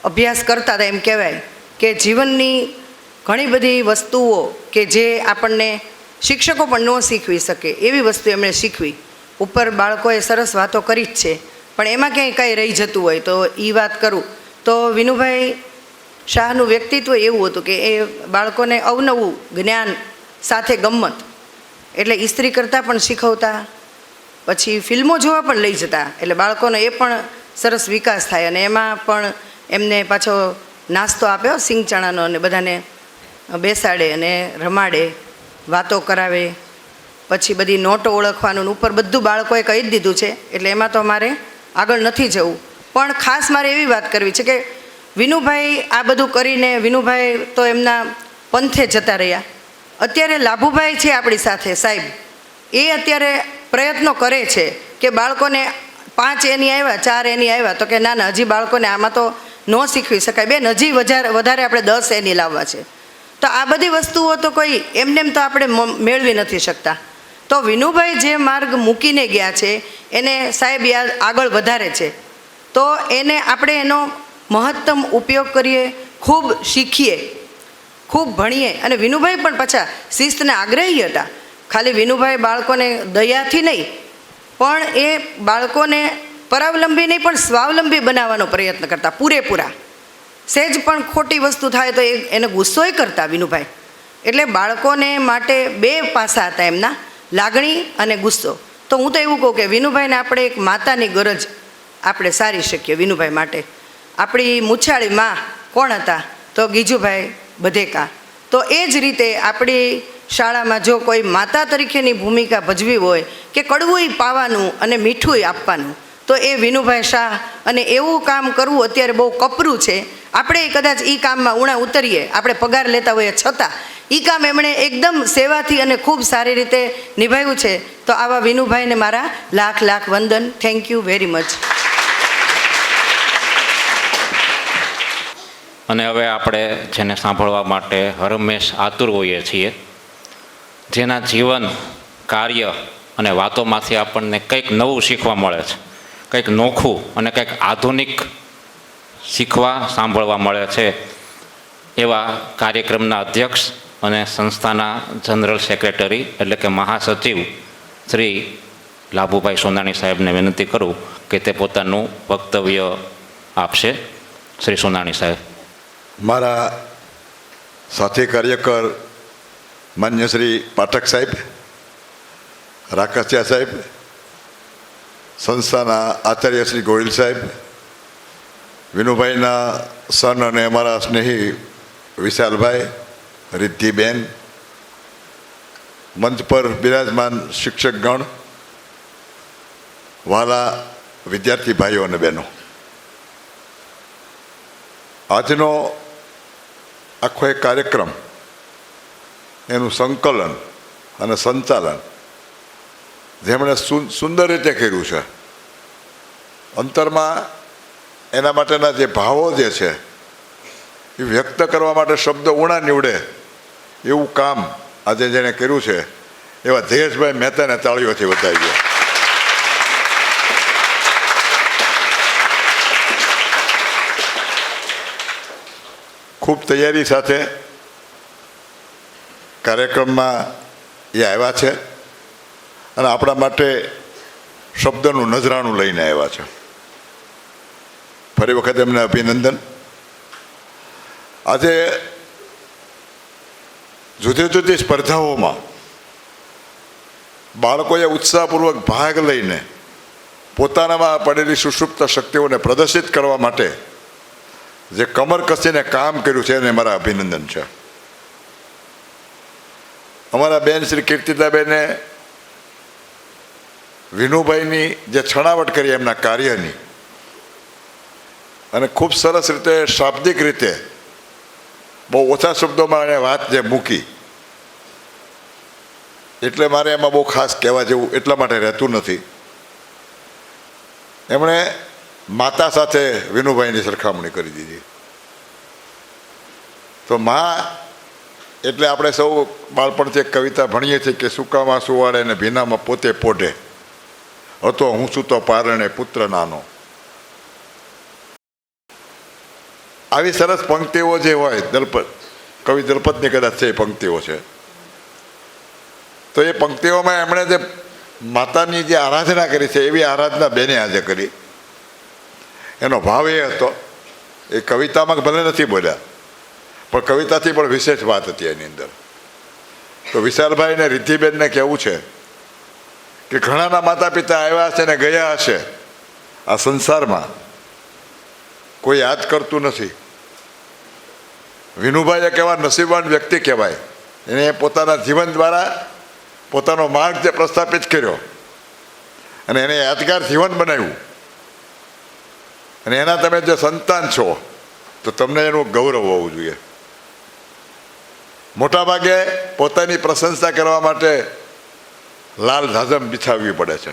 H: અભ્યાસ કરતા હતા. એમ કહેવાય કે જીવનની ઘણી બધી વસ્તુઓ કે જે આપણને શિક્ષકો પણ ન શીખવી શકે એવી વસ્તુ એમણે શીખવી. ઉપર બાળકોએ સરસ વાતો કરી જ છે, પણ એમાં ક્યાંય કાંઈ રહી જતું હોય તો એ વાત કરું તો વિનુભાઈ શાહનું વ્યક્તિત્વ એવું હતું કે એ બાળકોને અવનવું જ્ઞાન સાથે ગમ્મત, એટલે ઇસ્ત્રી કરતાં પણ શીખવતા, પછી ફિલ્મો જોવા પણ લઈ જતા, એટલે બાળકોનો એ પણ સરસ વિકાસ થાય. અને એમાં પણ એમને પાછો નાસ્તો આપ્યો સિંગ ચણાનો, અને બધાને બેસાડે અને રમાડે, વાતો કરાવે, પછી બધી નોટો ઓળખવાનું ઉપર બધું બાળકોએ કહી જ દીધું છે, એટલે એમાં તો મારે આગળ નથી જવું. પણ ખાસ મારે એવી વાત કરવી છે કે વિનુભાઈ આ બધું કરીને વિનુભાઈ તો એમના પંથે જતા રહ્યા. અત્યારે લાભુભાઈ છે આપણી સાથે સાહેબ, એ અત્યારે પ્રયત્નો કરે છે કે બાળકોને 5 એની આવ્યા, 4 એની આવ્યા, તો કે ના ના હજી બાળકોને આમાં તો ન શીખવી શકાય બેન, હજી વધારે આપણે 10 એની લાવવા છે. તો આ બધી વસ્તુઓ તો કોઈ એમનેમ તો આપણે મેળવી નથી શકતા. તો વિનુભાઈ જે માર્ગ મૂકીને ગયા છે એને સાહેબ યાદ આગળ વધારે છે, તો એને આપણે એનો મહત્તમ ઉપયોગ કરીએ, ખૂબ શીખીએ, ખૂબ ભણીએ. અને વિનુભાઈ પણ પાછા શિસ્તને આગ્રહી હતા. ખાલી વિનુભાઈ બાળકોને દયાથી નહીં, પણ એ બાળકોને પરાવલંબી નહીં પણ સ્વાવલંબી બનાવવાનો પ્રયત્ન કરતા પૂરેપૂરા. સહેજ પણ ખોટી વસ્તુ થાય તો એને ગુસ્સોય કરતા વિનુભાઈ. એટલે બાળકોને માટે 2 પાસા હતા એમના, લાગણી અને ગુસ્સો. તો હું તો એવું કહું કે વિનુભાઈને આપણે એક માતાની ગરજ આપણે સારી શકીએ. વિનુભાઈ માટે આપણી મુછાળી માં કોણ હતા? તો ગીજુભાઈ બધેકા. તો એ જ રીતે આપણી શાળામાં જો કોઈ માતા તરીકેની ભૂમિકા ભજવી હોય કે કડવુંય પાવાનું અને મીઠુંય આપવાનું, તો એ વિનુભાઈ શાહ. અને એવું કામ કરવું અત્યારે બહુ કપરું છે. આપણે કદાચ એ કામમાં ઉણા ઉતરીએ, આપણે પગાર લેતા હોઈએ છતાં એ કામ એમણે એકદમ સેવાથી અને ખૂબ સારી રીતે નિભાવ્યું છે. તો આવા વિનુભાઈને મારા લાખ લાખ વંદન. Thank you very much.
A: અને હવે આપણે જેને સાંભળવા માટે હરમેશ આતુર હોઈએ છીએ, જેના જીવન, કાર્ય અને વાતોમાંથી આપણને કંઈક નવું શીખવા મળે છે, કંઈક નોખું અને કંઈક આધુનિક શીખવા સાંભળવા મળે છે, એવા કાર્યક્રમના અધ્યક્ષ અને સંસ્થાના જનરલ સેક્રેટરી એટલે કે મહાસચિવ શ્રી લાભુભાઈ સોનાણી સાહેબને વિનંતી કરું કે તે પોતાનું વક્તવ્ય આપશે. શ્રી સોનાણી સાહેબ.
F: મારા સાથી કાર્યકર માન્ય શ્રી પાઠક સાહેબ, રાકસિયા સાહેબ, સંસ્થાના આચાર્ય શ્રી ગોહિલ સાહેબ, વિનુભાઈના સન અને અમારા સ્નેહી વિશાલભાઈ, રિદ્ધિબેન, મંચ પર બિરાજમાન શિક્ષકગણ, વહાલા વિદ્યાર્થી ભાઈઓ અને બહેનો, આજનો આખો એક કાર્યક્રમ, એનું સંકલન અને સંચાલન જેમણે સુંદર રીતે કર્યું છે. અંતરમાં એના માટેના જે ભાવો જે છે એ વ્યક્ત કરવા માટે શબ્દ ઉણા નીવડે એવું કામ આજે જેણે કર્યું છે એવા જયેશભાઈ મહેતાને તાળીઓથી વધાવીએ. ખૂબ તૈયારી સાથે કાર્યક્રમમાં એ આવ્યા છે અને આપણા માટે શબ્દનું નજરાણું લઈને આવ્યા છે. ફરી વખત એમને અભિનંદન. આજે જુદી જુદી સ્પર્ધાઓમાં બાળકોએ ઉત્સાહપૂર્વક ભાગ લઈને પોતાનામાં પડેલી સુષુપ્ત શક્તિઓને પ્રદર્શિત કરવા માટે જે કમર કસીને કામ કર્યું છે એને મારા અભિનંદન છે. અમારા બેન શ્રી કીર્તિદાબેને વિનુભાઈની જે છણાવટ કરી એમના કાર્યની, અને ખૂબ સરસ રીતે શાબ્દિક રીતે બહુ ઓછા શબ્દોમાં એને વાત જે મૂકી, એટલે મારે એમાં બહુ ખાસ કહેવા જેવું એટલા માટે રહેતું નથી. એમણે માતા સાથે વિનુભાઈની સરખામણી કરી દીધી. તો માં એટલે આપણે સૌ બાળપણથી એક કવિતા ભણીએ છીએ કે સુકામાં સુવાડે ને ભીનામાં પોતે પોઢે, હતો હું સૂતો પારણે પુત્ર નાનો. આવી સરસ પંક્તિઓ જે હોય, કવિ દલપતની કદાચ છે પંક્તિઓ છે, તો એ પંક્તિઓમાં એમણે જે માતાની જે આરાધના કરી છે એવી આરાધના બેને આજે કરી. એનો ભાવ એ હતો, એ કવિતામાં ભલે નથી બોલ્યા પણ કવિતાથી પણ વિશેષ વાત હતી એની અંદર. તો વિશાલભાઈ ને રિદ્ધિબેનને કહેવું છે કે ઘણાના માતા પિતા આવ્યા છે ને ગયા હશે આ સંસારમાં, કોઈ યાદ કરતું નથી. વિનુભાઈ એક એવા નસીબવાન વ્યક્તિ કહેવાય, એને પોતાના જીવન દ્વારા પોતાનો માર્ગ જે પ્રસ્થાપિત કર્યો અને એને યાદગાર જીવન બનાવ્યું, અને એના તમે જે સંતાન છો તો તમને એનું ગૌરવ હોવું જોઈએ. મોટાભાગે પોતાની પ્રશંસા કરવા માટે લાલ ધાજમ બિછાવવી પડે છે,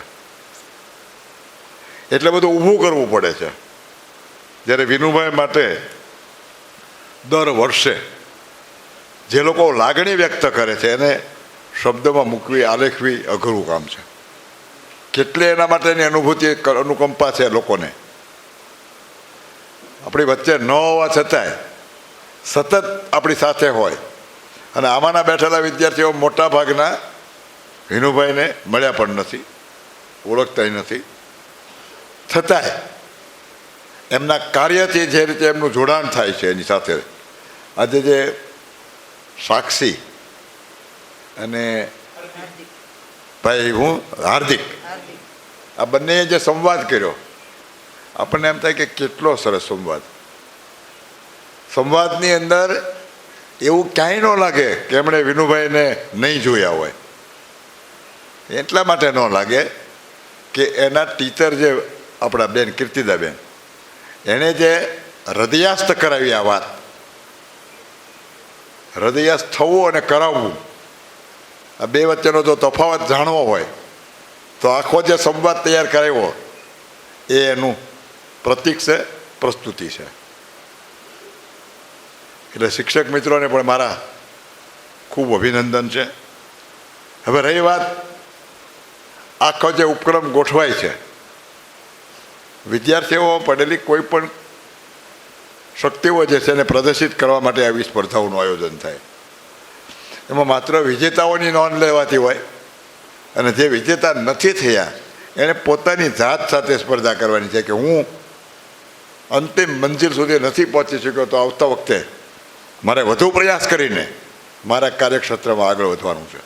F: એટલે બધું ઊભું કરવું પડે છે. જ્યારે વિનુભાઈ માટે દર વર્ષે જે લોકો લાગણી વ્યક્ત કરે છે એને શબ્દમાં મૂકવી, આલેખવી અઘરું કામ છે. કેટલી એના માટેની અનુભૂતિ, અનુકંપા છે લોકોને. આપણી વચ્ચે ન હોવા છતાંય સતત આપણી સાથે હોય. અને આમાંના બેઠેલા વિદ્યાર્થીઓ મોટા ભાગના વિનુભાઈને મળ્યા પણ નથી, ઓળખતા નથી, છતાંય એમના કાર્યથી જે રીતે એમનું જોડાણ થાય છે એની સાથે આજે જે સાક્ષી અને ભાઈ હાર્દિક આ બંનેએ જે સંવાદ કર્યો, આપણને એમ થાય કે કેટલો સરસ સંવાદ. સંવાદની અંદર એવું ક્યાંય ન લાગે કે એમણે વિનુભાઈને નહીં જોયા હોય. એટલા માટે ન લાગે કે એના ટીચર જે આપણા બેન કીર્તિદાબેન, એણે જે હૃદયાસ્ત કરાવી આ વાત, હૃદયાસ્ત થવું અને કરાવવું, આ બે વચ્ચેનો જો તફાવત જાણવો હોય તો આખો જે સંવાદ તૈયાર કરાવ્યો એ એનું પ્રતીક છે, પ્રસ્તુતિ છે. એટલે શિક્ષક મિત્રોને પણ મારા ખૂબ અભિનંદન છે. હવે રહી વાત આખો જે ઉપક્રમ ગોઠવાય છે, વિદ્યાર્થીઓ પડેલી કોઈ પણ શક્તિઓ જે છે એને પ્રદર્શિત કરવા માટે આવી સ્પર્ધાઓનું આયોજન થાય. એમાં માત્ર વિજેતાઓની નોંધ લેવાતી હોય, અને જે વિજેતા નથી થયા એણે પોતાની જાત સાથે સ્પર્ધા કરવાની છે કે હું અંતિમ મંજિલ સુધી નથી પહોંચી શક્યો તો આવતા વખતે મારે વધુ પ્રયાસ કરીને મારા કાર્યક્ષેત્રમાં આગળ વધવાનું છે.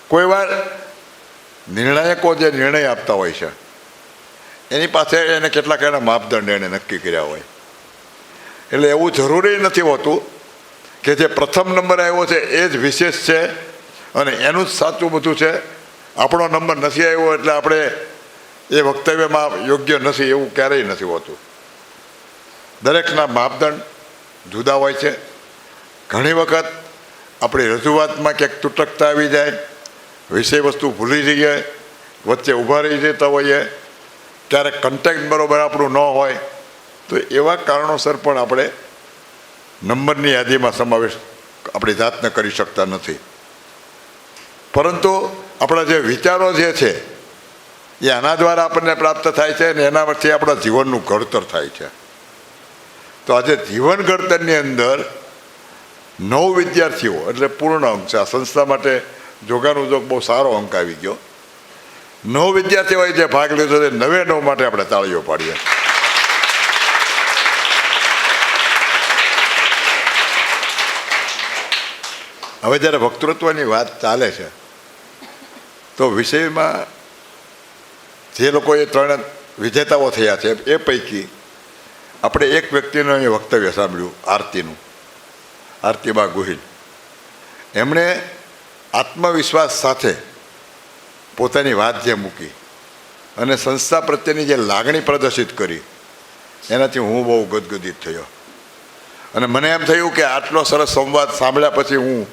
F: કોઈ વાર નિર્ણાયકો જે નિર્ણય આપતા હોય છે એની પાસે એને કેટલાક એના માપદંડ એને નક્કી કર્યા હોય. એટલે એવું જરૂરી નથી હોતું કે જે પ્રથમ નંબર આવ્યો છે એ જ વિશેષ છે અને એનું જ સાચું બધું છે. આપણો નંબર નથી આવ્યો એટલે આપણે એ વક્તવ્યમાં યોગ્ય નથી, એવું ક્યારેય નથી હોતું. દરેકના માપદંડ જુદા હોય છે. ઘણી વખત આપણી રજૂઆતમાં ક્યાંક તૂટકતા આવી જાય, વિષય વસ્તુ ભૂલી જઈએ, વચ્ચે ઊભા રહી જતા હોઈએ, ક્યારેક કન્ટેક્ટ બરાબર આપણું ન હોય, તો એવા કારણોસર પણ આપણે નંબરની યાદીમાં સમાવેશ આપણી જાતને કરી શકતા નથી. પરંતુ આપણા જે વિચારો જે છે એ આના દ્વારા આપણને પ્રાપ્ત થાય છે અને એના પરથી આપણા જીવનનું ઘડતર થાય છે. તો આજે જીવન ઘડતરની અંદર 9 વિદ્યાર્થીઓ એટલે પૂર્ણ અંક છે. આ સંસ્થા માટે જોગાનું જોગ બહુ સારો અંક આવી ગયો. 9 વિદ્યાર્થીઓએ જે ભાગ લીધો છે, 9 માટે આપણે તાળીઓ પાડીએ. હવે જ્યારે વક્તૃત્વની વાત ચાલે છે તો વિષયમાં જે લોકોએ 3 વિજેતાઓ થયા છે એ પૈકી આપણે એક વ્યક્તિનું અહીં વક્તવ્ય સાંભળ્યું, આરતીબા ગોહિલ. એમણે આત્મવિશ્વાસ સાથે પોતાની વાત જે મૂકી અને સંસ્થા પ્રત્યેની જે લાગણી પ્રદર્શિત કરી, એનાથી હું બહુ ગદગદિત થયો. અને મને એમ થયું કે આટલો સરસ સંવાદ સાંભળ્યા પછી હું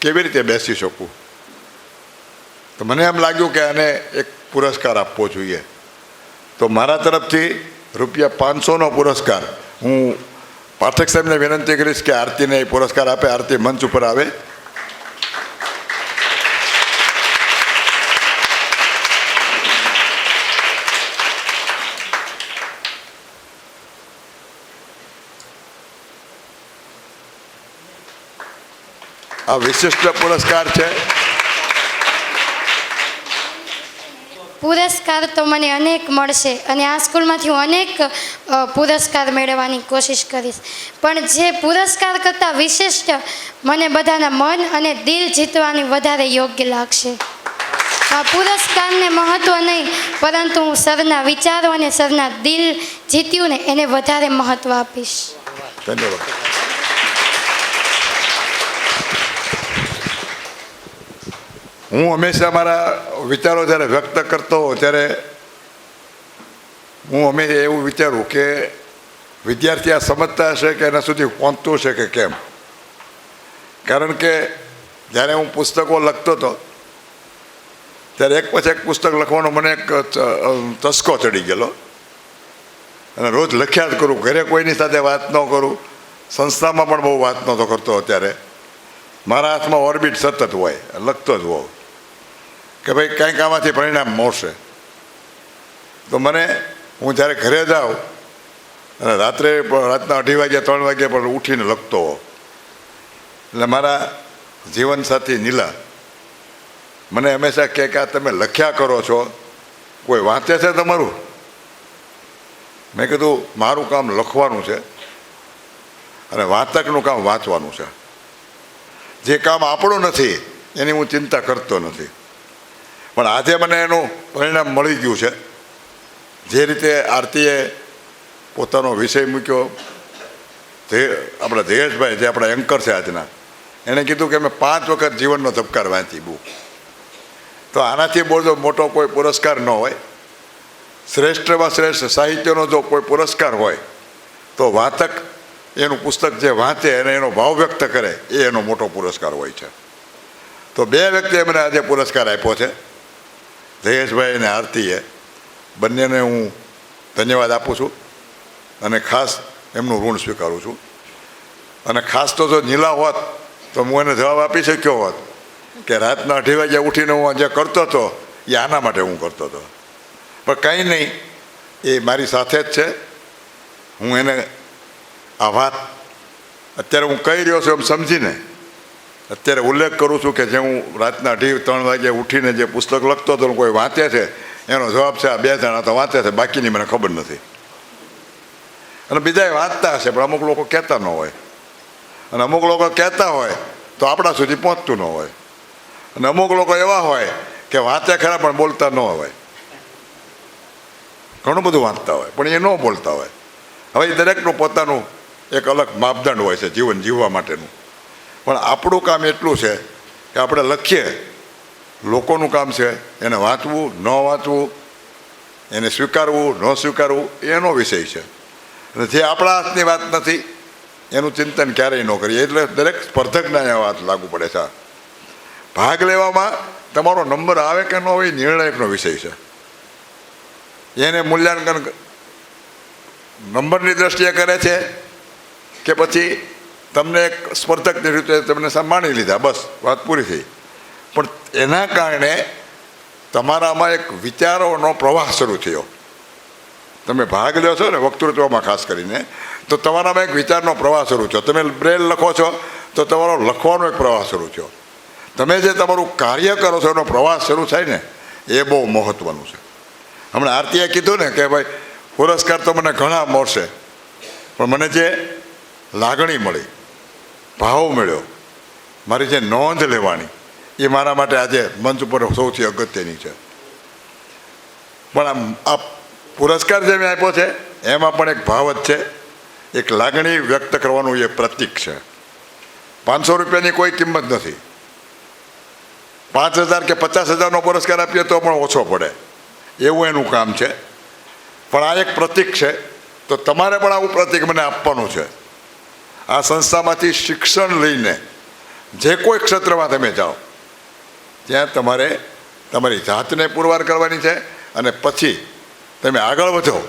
F: કેવી રીતે બેસી શકું. તો મને એમ લાગ્યું કે આને એક પુરસ્કાર આપવો જોઈએ. તો મારા તરફથી ₹500નો પુરસ્કાર હું પાઠક સાહેબને વિનંતી કરીશ કે આરતીને એ પુરસ્કાર આપે. આરતી મંચ ઉપર આવે. આ વિશિષ્ટ પુરસ્કાર છે.
G: પુરસ્કાર તો મને અનેક મળશે અને આ સ્કૂલમાંથી હું અનેક પુરસ્કાર મેળવવાની કોશિશ કરીશ, પણ જે પુરસ્કાર કરતાં વિશિષ્ટ મને બધાના મન અને દિલ જીતવાની વધારે યોગ્ય લાગશે. આ પુરસ્કારને મહત્ત્વ નહીં, પરંતુ હું સરના વિચારો અને સરના દિલ જીત્યું ને એને વધારે મહત્ત્વ આપીશ.
F: ધન્યવાદ. હું હંમેશા મારા વિચારો જ્યારે વ્યક્ત કરતો હોઉં ત્યારે હું હંમેશા એવું વિચારું કે વિદ્યાર્થી આ સમજતા હશે કે એના સુધી પહોંચતું હશે કે કેમ. કારણ કે જ્યારે હું પુસ્તકો લખતો હતો ત્યારે એક પછી એક પુસ્તક લખવાનો મને એક ચસ્કો ચડી ગયેલો અને રોજ લખ્યા જ કરું. ઘરે કોઈની સાથે વાત ન કરું, સંસ્થામાં પણ બહુ વાત નહોતો કરતો. ત્યારે મારા હાથમાં ઓર્બિટ સતત હોય, લખતો જ હોઉં કે ભાઈ કંઈક આમાંથી પરિણામ મળશે. તો હું જ્યારે ઘરે જાઉં અને રાતના 2:30 વાગ્યા 3 વાગ્યા પણ ઉઠીને લખતો હોઉં. એટલે મારા જીવનસાથી નીલા મને હંમેશા કહે કે આ તમે લખ્યા કરો છો, કોઈ વાંચે છે તમારું? મેં કીધું મારું કામ લખવાનું છે અને વાંચકનું કામ વાંચવાનું છે. જે કામ આપણું નથી એની હું ચિંતા કરતો નથી. પણ આજે મને એનું પરિણામ મળી ગયું છે. જે રીતે આરતીએ પોતાનો વિષય મૂક્યો, આપણા ધીરેશભાઈ જે આપણા એન્કર છે આજના, એણે કીધું કે મેં 5 વખત જીવનનો ધબકાર વાંચી બુક. તો આનાથી બહુ મોટો કોઈ પુરસ્કાર ન હોય. શ્રેષ્ઠમાં શ્રેષ્ઠ સાહિત્યનો જો કોઈ પુરસ્કાર હોય તો વાચક એનું પુસ્તક જે વાંચે અને એનો ભાવ વ્યક્ત કરે એ એનો મોટો પુરસ્કાર હોય છે. તો 2 વ્યક્તિએ મને આજે પુરસ્કાર આપ્યો છે, જયેશભાઈ અને આરતીએ. બંનેને હું ધન્યવાદ આપું છું અને ખાસ એમનું ઋણ સ્વીકારું છું. અને ખાસ તો જો નીલા હોત તો હું એને જવાબ આપી શક્યો હોત કે રાતના 2:30 વાગ્યા ઉઠીને હું જે કરતો હતો એ આના માટે હું કરતો હતો. પણ કંઈ નહીં, એ મારી સાથે જ છે. હું એને આ વાત અત્યારે હું કહી રહ્યો છું એમ સમજીને અત્યારે ઉલ્લેખ કરું છું કે જે હું રાતના 2:30-3 વાગ્યે ઉઠીને જે પુસ્તક લખતો હતો કોઈ વાંચે છે એનો જવાબ છે આ 2 જણા તો વાંચે છે, બાકીની મને ખબર નથી. અને બીજા વાંચતા હશે પણ અમુક લોકો કહેતા ન હોય, અને અમુક લોકો કહેતા હોય તો આપણા સુધી પહોંચતું ન હોય, અને અમુક લોકો એવા હોય કે વાંચે ખરા પણ બોલતા ન હોય. ઘણું બધું વાંચતા હોય પણ એ ન બોલતા હોય. હવે એ દરેકનું પોતાનું એક અલગ માપદંડ હોય છે જીવન જીવવા માટેનું. પણ આપણું કામ એટલું છે કે આપણે લખીએ, લોકોનું કામ છે એને વાંચવું ન વાંચવું, એને સ્વીકારવું ન સ્વીકારવું, એનો વિષય છે. અને જે આપણા હાથની વાત નથી એનું ચિંતન ક્યારેય ન કરીએ. એટલે દરેક સ્પર્ધકના આ વાત લાગુ પડે છે. ભાગ લેવામાં તમારો નંબર આવે કે ન હોય એ નિર્ણાયકનો વિષય છે. એને મૂલ્યાંકન નંબરની દ્રષ્ટિએ કરે છે કે પછી તમને એક સ્પર્ધકની રીતે તમને માણી લીધા, બસ વાત પૂરી થઈ. પણ એના કારણે તમારામાં એક વિચારોનો પ્રવાહ શરૂ થયો. તમે ભાગ લો છો ને વક્તૃત્વમાં ખાસ કરીને, તો તમારામાં એક વિચારનો પ્રવાહ શરૂ થયો. તમે બ્રેલ લખો છો તો તમારો લખવાનો એક પ્રવાહ શરૂ થયો. તમે જે તમારું કાર્ય કરો છો એનો પ્રવાસ શરૂ થાય ને, એ બહુ મહત્ત્વનું છે. હમણાં આરતીએ કીધું ને કે ભાઈ પુરસ્કાર તો મને ઘણા મળશે, પણ મને જે લાગણી મળી, ભાવ મળ્યો, મારી જે નોંધ લેવાની, એ મારા માટે આજે મંચ ઉપર સૌથી અગત્યની છે. પણ આ પુરસ્કાર જે મેં આપ્યો છે એમાં પણ એક ભાવ જ છે, એક લાગણી વ્યક્ત કરવાનું એ પ્રતીક છે. 500 રૂપિયાની કોઈ કિંમત નથી. 5000 કે 50,000નો પુરસ્કાર આપીએ તો પણ ઓછો પડે, એવું એનું કામ છે. પણ આ એક પ્રતીક છે, તો તમારે પણ આવું પ્રતીક મને આપવાનું છે. આ સંસ્થામાંથી શિક્ષણ લઈને જે કોઈ ક્ષેત્રમાં તમે જાઓ ત્યાં તમારે તમારી જાતને પુરવાર કરવાની છે, અને પછી તમે આગળ વધો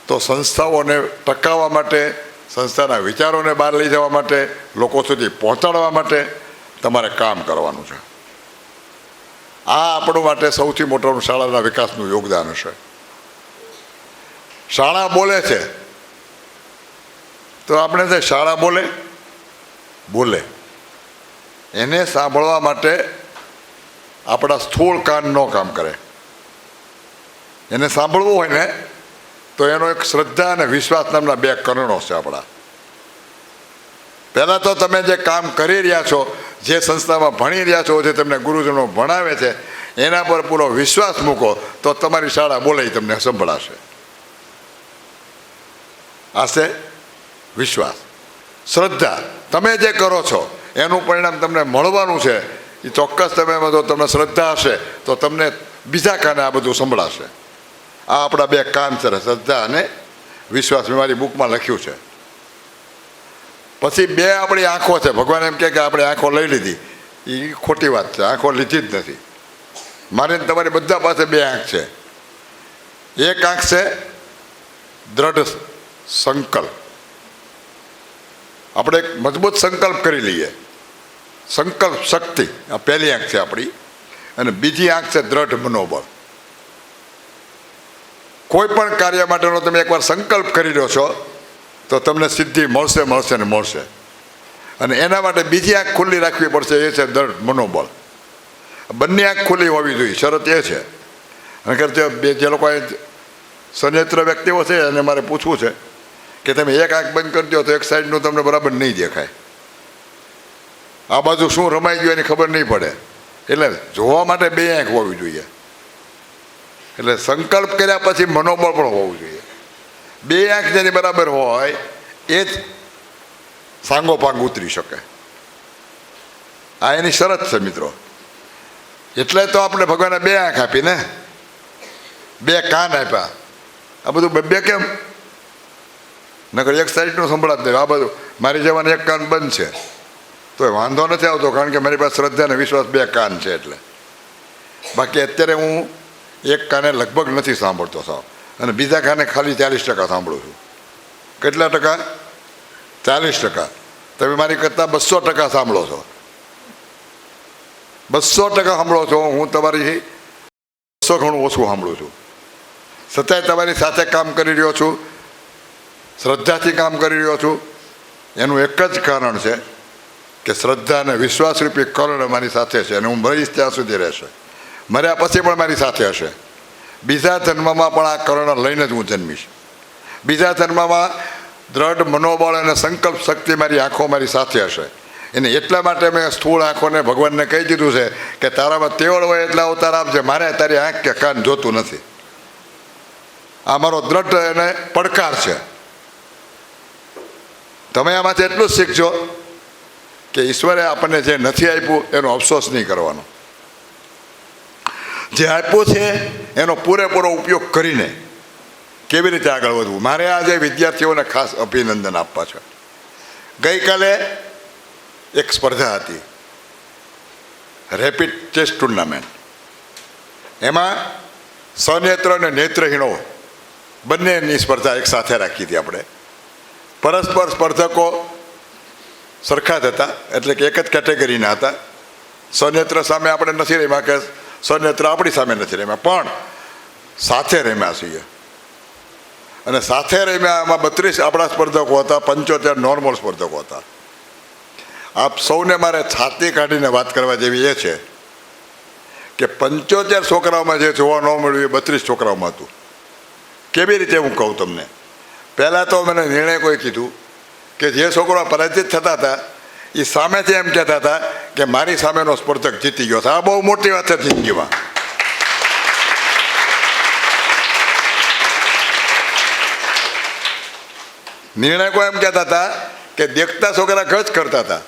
F: તો સંસ્થાઓને ટકાવવા માટે, સંસ્થાના વિચારોને બહાર લઈ જવા માટે, લોકો સુધી પહોંચાડવા માટે તમારે કામ કરવાનું છે. આ આપણું માટે સૌથી મોટું શાળાના વિકાસનું યોગદાન હશે. શાળા બોલે છે તો આપણે જે શાળા બોલે એને સાંભળવા માટે આપણા સ્થૂળ કાન ન કામ કરે. એને સાંભળવું હોય ને તો એનો એક શ્રદ્ધા અને વિશ્વાસ નામના 2 કરણો છે આપણા. પહેલાં તો તમે જે કામ કરી રહ્યા છો, જે સંસ્થામાં ભણી રહ્યા છો, જે તમને ગુરુજનો ભણાવે છે, એના પર પૂરો વિશ્વાસ મૂકો તો તમારી શાળા બોલે તમને સંભળાશે. આ છે વિશ્વાસ. શ્રદ્ધા, તમે જે કરો છો એનું પરિણામ તમને મળવાનું છે, એ ચોક્કસ તમે જો તમને શ્રદ્ધા હશે તો તમને બીજા કાને આ બધું સંભળાશે. આ આપણા 2 કાન છે, શ્રદ્ધા અને વિશ્વાસ. મેં મારી બુકમાં લખ્યું છે. પછી 2 આપણી આંખો છે. ભગવાન એમ કહે કે આપણે આંખો લઈ લીધી, એ ખોટી વાત છે. આંખો લીધી જ નથી. મારી તમારી બધા પાસે 2 આંખ છે. એક આંખ છે દ્રઢ સંકલ્પ. આપણે એક મજબૂત સંકલ્પ કરી લઈએ, સંકલ્પ શક્તિ, આ પહેલી આંખ છે આપણી. અને બીજી આંખ છે દ્રઢ મનોબળ. કોઈ પણ કાર્ય માટેનો તમે એકવાર સંકલ્પ કરી રહ્યો છો તો તમને સિદ્ધિ મળશે ને મળશે. અને એના માટે બીજી આંખ ખુલ્લી રાખવી પડશે, એ છે દ્રઢ મનોબળ. બંને આંખ ખુલ્લી હોવી જોઈએ, શરત એ છે. અને જે લોકો સનેત્ર વ્યક્તિઓ છે એને મારે પૂછવું છે કે તમે એક આંખ બંધ કરી દો તો એક સાઈડનું તમને બરાબર નહીં દેખાય, આ બાજુ શું રમાઈ ગયું એની ખબર નહીં પડે. એટલે જોવા માટે 2 આંખ હોવી જોઈએ. એટલે સંકલ્પ કર્યા પછી મનોબળ પણ હોવું જોઈએ. 2 આંખ જેની બરાબર હોય એ જ સાંગોપાંગ ઉતરી શકે. આ એની શરત છે મિત્રો. એટલે તો આપણે ભગવાને 2 આંખ આપીને 2 કાન આપ્યા. આ બધું 2 કેમ? નકર એક સાઈડનું સંભળાત નહીં. આ બધું મારી જવાને એક કાન બંધ છે તો વાંધો નથી આવતો, કારણ કે મારી પાસે શ્રદ્ધા અને વિશ્વાસ 2 કાન છે. એટલે બાકી અત્યારે હું એક કાને લગભગ નથી સાંભળતો સાવ, અને બીજા કાને ખાલી 40% સાંભળું છું. કેટલા ટકા? 40%. તમે મારી કરતાં 200% સાંભળો છો. 200% સાંભળો છો. હું તમારી 100 ગણું ઓછું સાંભળું છું. છતાંય તમારી સાથે કામ કરી રહ્યો છું, શ્રદ્ધાથી કામ કરી રહ્યો છું. એનું એક જ કારણ છે કે શ્રદ્ધા અને વિશ્વાસરૂપી કરણ મારી સાથે છે, અને હું મરીશ ત્યાં સુધી રહેશે. મર્યા પછી પણ મારી સાથે હશે. બીજા જન્મમાં પણ આ કરણ લઈને જ હું જન્મીશ. બીજા જન્મમાં દ્રઢ મનોબળ અને સંકલ્પ શક્તિ મારી આંખો મારી સાથે હશે. એને એટલા માટે મેં સ્થૂળ આંખોને ભગવાનને કહી દીધું છે કે તારામાં તેવડ હોય એટલા અવતાર આપજે, મારે તારી આંખ કે કાન જોતું નથી. આ મારો દ્રઢ એને પડકાર છે. તમે આમાંથી એટલું જ શીખજો કે ઈશ્વરે આપણને જે નથી આપ્યું એનો અફસોસ નહીં કરવાનો. જે આપ્યું છે એનો પૂરેપૂરો ઉપયોગ કરીને કેવી રીતે આગળ વધવું. મારે આજે વિદ્યાર્થીઓને ખાસ અભિનંદન આપવા છે. ગઈકાલે એક સ્પર્ધા હતી, રેપિડ ચેસ ટુર્નામેન્ટ. એમાં સનેત્ર અને નેત્રહીણો બંનેની સ્પર્ધા એક સાથે રાખી હતી આપણે. પરસ્પર સ્પર્ધકો સરખા જ હતા, એટલે કે એક જ કેટેગરીના હતા. સનેત્ર સામે આપણે નથી રમ્યા કે સનેત્ર આપણી સામે નથી રમ્યા, પણ સાથે રમ્યા છીએ. અને સાથે રમ્યા એમાં 32 આપણા સ્પર્ધકો હતા, 75 નોર્મલ સ્પર્ધકો હતા. આપ સૌને મારે છાતી કાઢીને વાત કરવા જેવી એ છે કે 75 છોકરાઓમાં જે જોવા ન મળ્યું એ 32 છોકરાઓમાં હતું. કેવી રીતે હું કહું તમને? પહેલાં તો મને નિર્ણય કોઈ કીધું કે જે છોકરા પરાજિત થતા હતા એ સામેથી એમ કહેતા હતા કે મારી સામેનો સ્પર્ધક જીતી ગયો છે. આ બહુ મોટી વાત છે જિંદગીમાં. નિર્ણાયકો એમ કહેતા હતા કે દેખતા છોકરા ગજ કરતા હતા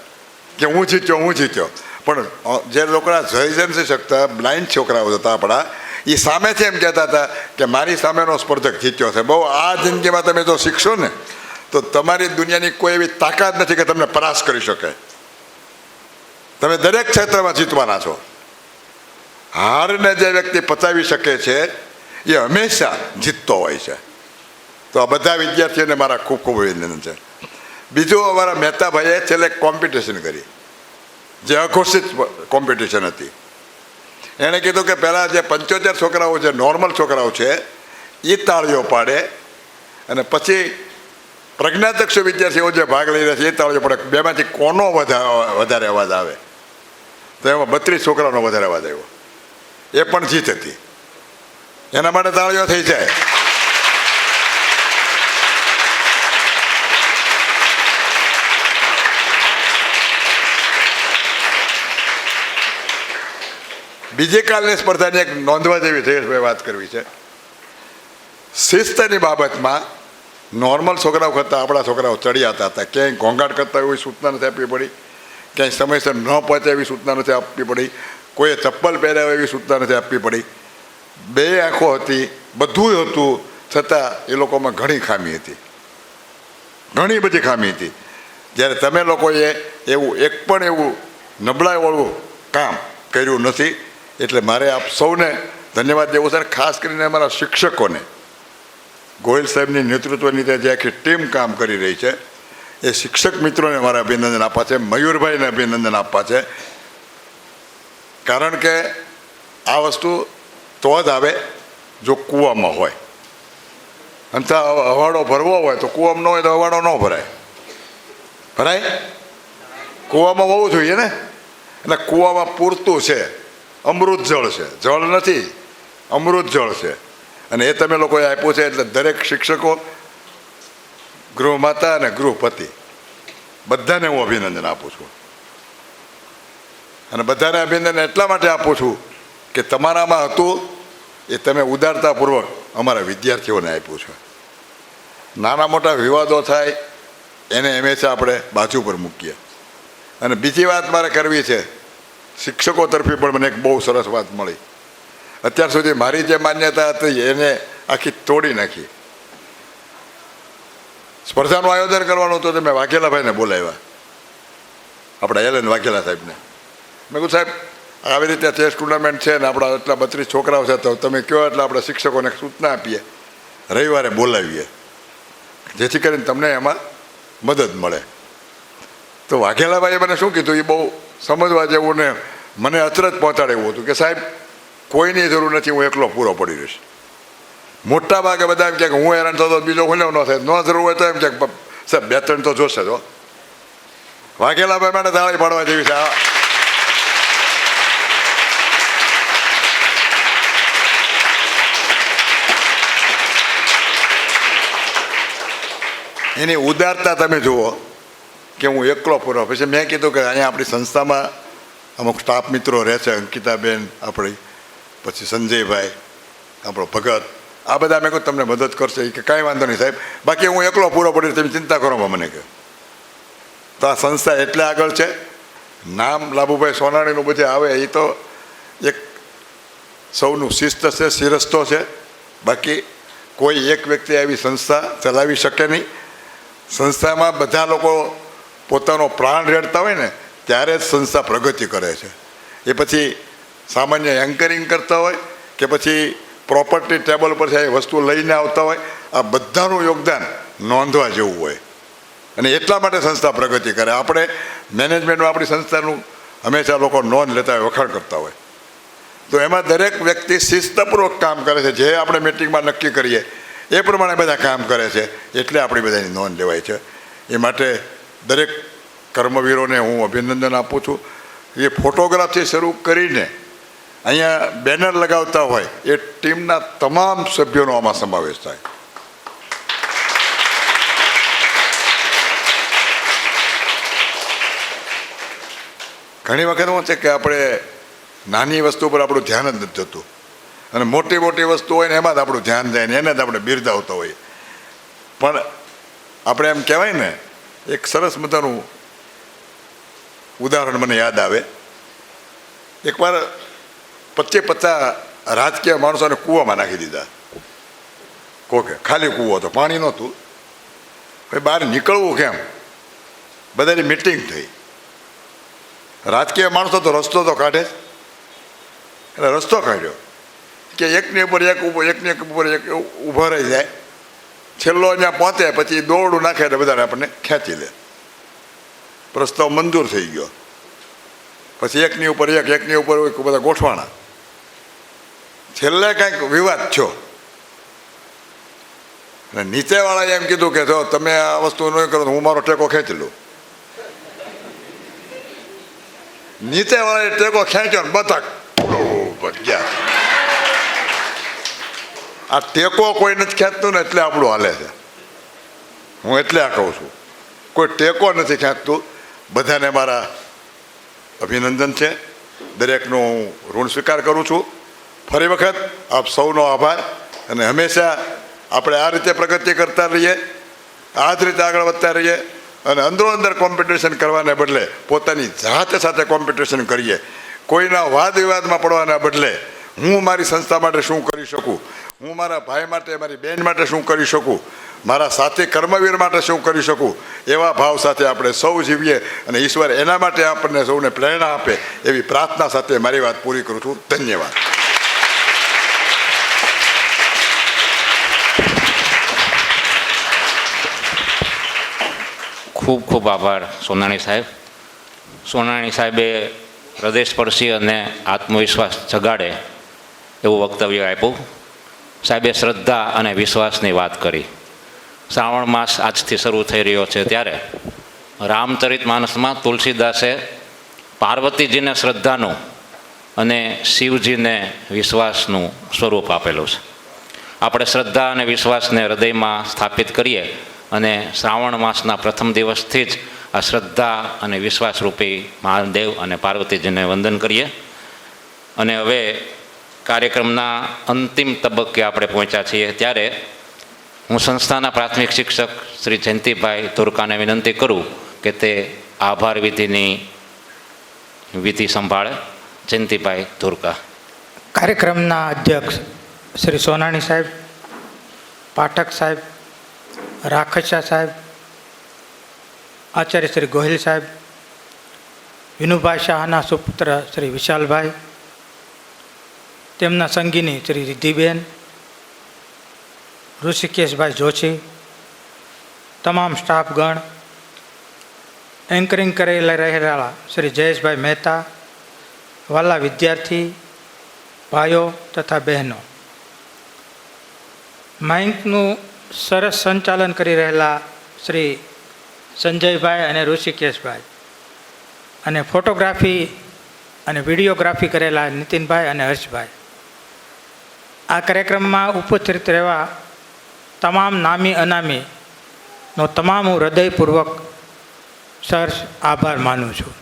F: કે હું જીત્યો. પણ જે લોકોના જઈ નથી શકતા, બ્લાઇન્ડ છોકરાઓ હતા આપણા, એ સામેથી એમ કહેતા હતા કે મારી સામેનો સ્પર્ધક જીત્યો છે. બહુ આ જિંદગીમાં તમે જો શીખશો ને તો તમારી દુનિયાની કોઈ એવી તાકાત નથી કે તમને પરાસ્ત કરી શકે. તમે દરેક ક્ષેત્રમાં જીતવાના છો. હારને જે વ્યક્તિ પચાવી શકે છે એ હંમેશા જીતતો હોય છે. તો આ બધા વિદ્યાર્થીઓને મારા ખૂબ ખૂબ અભિનંદન છે. બીજું, અમારા મહેતાભાઈએ છેલ્લે કોમ્પિટિશન કરી, જે અઘોષિત કોમ્પિટિશન હતી. એણે કીધું કે પહેલાં જે 75 છોકરાઓ છે, નોર્મલ છોકરાઓ છે, એ તાળીઓ પાડે, અને પછી પ્રજ્ઞાચક્ષુ વિદ્યાર્થીઓ જે ભાગ લઈ રહ્યા છે એ તાળીઓ પાડે. બેમાંથી કોનો વધારે અવાજ આવે? તો એમાં 32 છોકરાઓનો વધારે અવાજ આવ્યો. એ પણ જીત હતી. એના માટે તાળીઓ થઈ જાય. બીજી કાલની સ્પર્ધાની એક નોંધવા જેવી જયેશભાઈ વાત કરવી છે. શિસ્તની બાબતમાં નોર્મલ છોકરાઓ કરતાં આપણા છોકરાઓ ચડિયાતા હતા. ક્યાંય ઘોંઘાટ કરતા એવી સૂચના નથી આપવી પડી, ક્યાંય સમયસર ન પહોંચે એવી સૂચના નથી આપવી પડી, કોઈએ ચપ્પલ પહેર્યા એવી સૂચના નથી આપવી પડી. 2 આંખો હતી, બધું હતું, છતાં એ લોકોમાં ઘણી ખામી હતી, ઘણી બધી ખામી હતી. જ્યારે તમે લોકોએ એવું એક પણ એવું નબળાઈવાળું કામ કર્યું નથી. એટલે મારે આપ સૌને ધન્યવાદ દેવો છે. ખાસ કરીને અમારા શિક્ષકોને, ગોયલ સાહેબની નેતૃત્વની જે આખી ટીમ કામ કરી રહી છે, એ શિક્ષક મિત્રોને મારે અભિનંદન આપવા છે. મયુરભાઈને અભિનંદન આપવા છે. કારણ કે આ વસ્તુ તો જ આવે જો કૂવામાં હોય. અને હવાડો ભરવો હોય તો કૂવામાં ન હોય તો હવાડો ન ભરાય. કૂવામાં હોવું જોઈએ ને. એટલે કૂવામાં પૂરતું છે, અમૃત જળ છે, જળ નથી, અમૃત જળ છે. અને એ તમે લોકોએ આપ્યું છે. એટલે દરેક શિક્ષકો, ગૃહમાતા અને ગૃહપતિ બધાને હું અભિનંદન આપું છું. અને બધાને અભિનંદન એટલા માટે આપું છું કે તમારામાં હતું એ તમે ઉદારતાપૂર્વક અમારા વિદ્યાર્થીઓને આપ્યું છે. નાના મોટા વિવાદો થાય એને હંમેશા આપણે બાજુ પર મૂકીએ. અને બીજી વાત મારે કરવી છે, શિક્ષકો તરફી પણ મને એક બહુ સરસ વાત મળી. અત્યાર સુધી મારી જે માન્યતા હતી એને આખી તોડી નાખી. સ્પર્ધાનું આયોજન કરવાનું તો મેં વાઘેલાભાઈને બોલાવ્યા, આપણા એલએન વાઘેલા સાહેબને. મેં કહ્યું, સાહેબ આવી રીતે ચેસ ટુર્નામેન્ટ છે ને આપણા એટલા 32 છોકરાઓ છે, તો તમે કહો એટલે આપણે શિક્ષકોને સૂચના આપીએ, રવિવારે બોલાવીએ, જેથી કરીને તમને એમાં મદદ મળે. તો વાઘેલાભાઈએ મને શું કીધું એ બહુ સમજવા જેવું ને મને અચરજ પહોંચાડે એવું હતું કે સાહેબ કોઈની જરૂર નથી, હું એકલો પૂરો પડી રહીશ. મોટા ભાગે બધા એમ કહે કે હું હેરાન થતો બીજો ખુલ્યો ન થાય, ન જરૂર હોય તો એમ કે સાહેબ 2-3 તો જોશે. તો વાઘેલાભાઈ માટે તાળી પાડવા જેવી છે. એની ઉદારતા તમે જુઓ કે હું એકલો પૂરો. પછી મેં કીધું કે અહીંયા આપણી સંસ્થામાં અમુક સ્ટાફ મિત્રો રહે છે, અંકિતાબેન આપણી, પછી સંજયભાઈ, આપણો ભગત, આ બધા મેં કહું તમને મદદ કરશે. કે કાંઈ વાંધો નહીં સાહેબ, બાકી હું એકલો પૂરો પડી, તમે ચિંતા કરો મને કહે. તો આ સંસ્થા એટલે આગળ છે. નામ લાભુભાઈ સોનાણીનું બધે આવે એ તો એક સૌનું શિસ્ત છે, શિરસ્તો છે. બાકી કોઈ એક વ્યક્તિ આવી સંસ્થા ચલાવી શકે નહીં. સંસ્થામાં બધા લોકો પોતાનો પ્રાણ રેડતા હોય ને ત્યારે જ સંસ્થા પ્રગતિ કરે છે. એ પછી સામાન્ય એન્કરિંગ કરતા હોય કે પછી પ્રોપર્ટી ટેબલ પર છે એ વસ્તુ લઈને આવતા હોય, આ બધાનું યોગદાન નોંધવા જેવું હોય અને એટલા માટે સંસ્થા પ્રગતિ કરે. આપણે મેનેજમેન્ટમાં આપણી સંસ્થાનું હંમેશા લોકો નોંધ લેતા હોય, વખાણ કરતા હોય, તો એમાં દરેક વ્યક્તિ શિસ્તપૂર્વક કામ કરે છે. જે આપણે મિટિંગમાં નક્કી કરીએ એ પ્રમાણે બધા કામ કરે છે, એટલે આપણી બધાની નોંધ લેવાય છે. એ માટે દરેક કર્મવીરોને હું અભિનંદન આપું છું. એ ફોટોગ્રાફથી શરૂ કરીને અહીંયા બેનર લગાવતા હોય એ ટીમના તમામ સભ્યોનો આમાં સમાવેશ થાય. ઘણી વખત શું છે કે આપણે નાની વસ્તુ પર આપણું ધ્યાન જ નથી જતું અને મોટી મોટી વસ્તુ હોય ને એમાં જ આપણું ધ્યાન જાય ને એને જ આપણે બિરદાવતા હોઈએ. પણ આપણે એમ કહેવાય ને, એક સરસ મજાનું ઉદાહરણ મને યાદ આવે. એકવાર 50 રાજકીય માણસોને કૂવામાં નાખી દીધા. કોકે ખાલી કૂવો હતો, પાણી નહોતું. ભાઈ બહાર નીકળવું કેમ? બધાની મિટિંગ થઈ. રાજકીય માણસો તો રસ્તો તો કાઢે જ, એટલે રસ્તો કાઢ્યો કે એકની ઉપર એક ઊભો રહી જાય, છેલ્લો અહીંયા પહોંચે પછી દોરડું નાખે એટલે બધાને આપણને ખેંચી લે. પ્રસ્તાવ મંજૂર થઈ ગયો. પછી એકની ઉપર બધા ગોઠવાણા. છેલ્લે કાંઈક વિવાદ થયો અને નીચેવાળાએ એમ કીધું કે જો તમે આ વસ્તુ નહીં કરો તો હું મારો ટેકો ખેંચી લઉં. નીચેવાળાએ ટેકો ખેંચ્યો ને બતક ગયા. આ ટેકો કોઈ નથી ખેંચતું ને એટલે આપણું હાલે છે. હું એટલે આ કહું છું, કોઈ ટેકો નથી ખેંચતું. બધાને મારા અભિનંદન છે. દરેકનો હું ઋણ સ્વીકાર કરું છું. ફરી વખત આપ સૌનો આભાર. અને હંમેશા આપણે આ રીતે પ્રગતિ કરતા રહીએ, આ જ રીતે આગળ વધતા રહીએ અને અંદરો અંદર કોમ્પિટિશન કરવાને બદલે પોતાની જાત સાથે કોમ્પિટિશન કરીએ. કોઈના વાદ વિવાદમાં પડવાના બદલે હું મારી સંસ્થા માટે શું કરી શકું, હું મારા ભાઈ માટે, મારી બહેન માટે શું કરી શકું, મારા સાથી કર્મવીર માટે શું કરી શકું, એવા ભાવ સાથે આપણે સૌ જીવીએ અને ઈશ્વર એના માટે આપણને સૌને પ્રેરણા આપે એવી પ્રાર્થના સાથે મારી વાત પૂરી કરું છું. ધન્યવાદ.
A: ખૂબ ખૂબ આભાર સોનાણી સાહેબ. સોનાણી સાહેબે હૃદયસ્પર્શી અને આત્મવિશ્વાસ જગાડે એવું વક્તવ્ય આપ્યું. સાહેબે શ્રદ્ધા અને વિશ્વાસની વાત કરી. શ્રાવણ માસ આજથી શરૂ થઈ રહ્યો છે ત્યારે રામચરિતમાનસમાં તુલસીદાસે પાર્વતીજીને શ્રદ્ધાનું અને શિવજીને વિશ્વાસનું સ્વરૂપ આપેલું છે. આપણે શ્રદ્ધા અને વિશ્વાસને હૃદયમાં સ્થાપિત કરીએ અને શ્રાવણ માસના પ્રથમ દિવસથી જ આ શ્રદ્ધા અને વિશ્વાસરૂપી મહાદેવ અને પાર્વતીજીને વંદન કરીએ. અને હવે કાર્યક્રમના અંતિમ તબક્કે આપણે પહોંચ્યા છીએ ત્યારે હું સંસ્થાના પ્રાથમિક શિક્ષક શ્રી જયંતિભાઈ ધુરકાને વિનંતી કરું કે તે આભાર વિધિની વિધિ સંભાળે. જયંતિભાઈ ધુરકા.
I: કાર્યક્રમના અધ્યક્ષ શ્રી સોનાણી સાહેબ, પાઠક સાહેબ, રાખચા સાહેબ, આચાર્ય શ્રી ગોહિલ સાહેબ, વિનુભાઈ શાહના સુપુત્ર શ્રી વિશાલભાઈ, તેમના સંગીની શ્રી રિદ્ધિબેન, ઋષિકેશભાઈ જોશી, તમામ સ્ટાફગણ, એન્કરિંગ કરી રહેલા શ્રી જયેશભાઈ મહેતા, વાલા વિદ્યાર્થી ભાઈઓ તથા બહેનો, માઇકનું સરસ સંચાલન કરી રહેલા શ્રી સંજયભાઈ અને ઋષિકેશભાઈ, અને ફોટોગ્રાફી અને વિડીયોગ્રાફી કરેલા નીતિનભાઈ અને હર્ષભાઈ. આ કાર્યક્રમમાં ઉપસ્થિત રહેવા તમામ નામી અનામીનો તમામ હું હૃદયપૂર્વક સર આભાર માનું છું.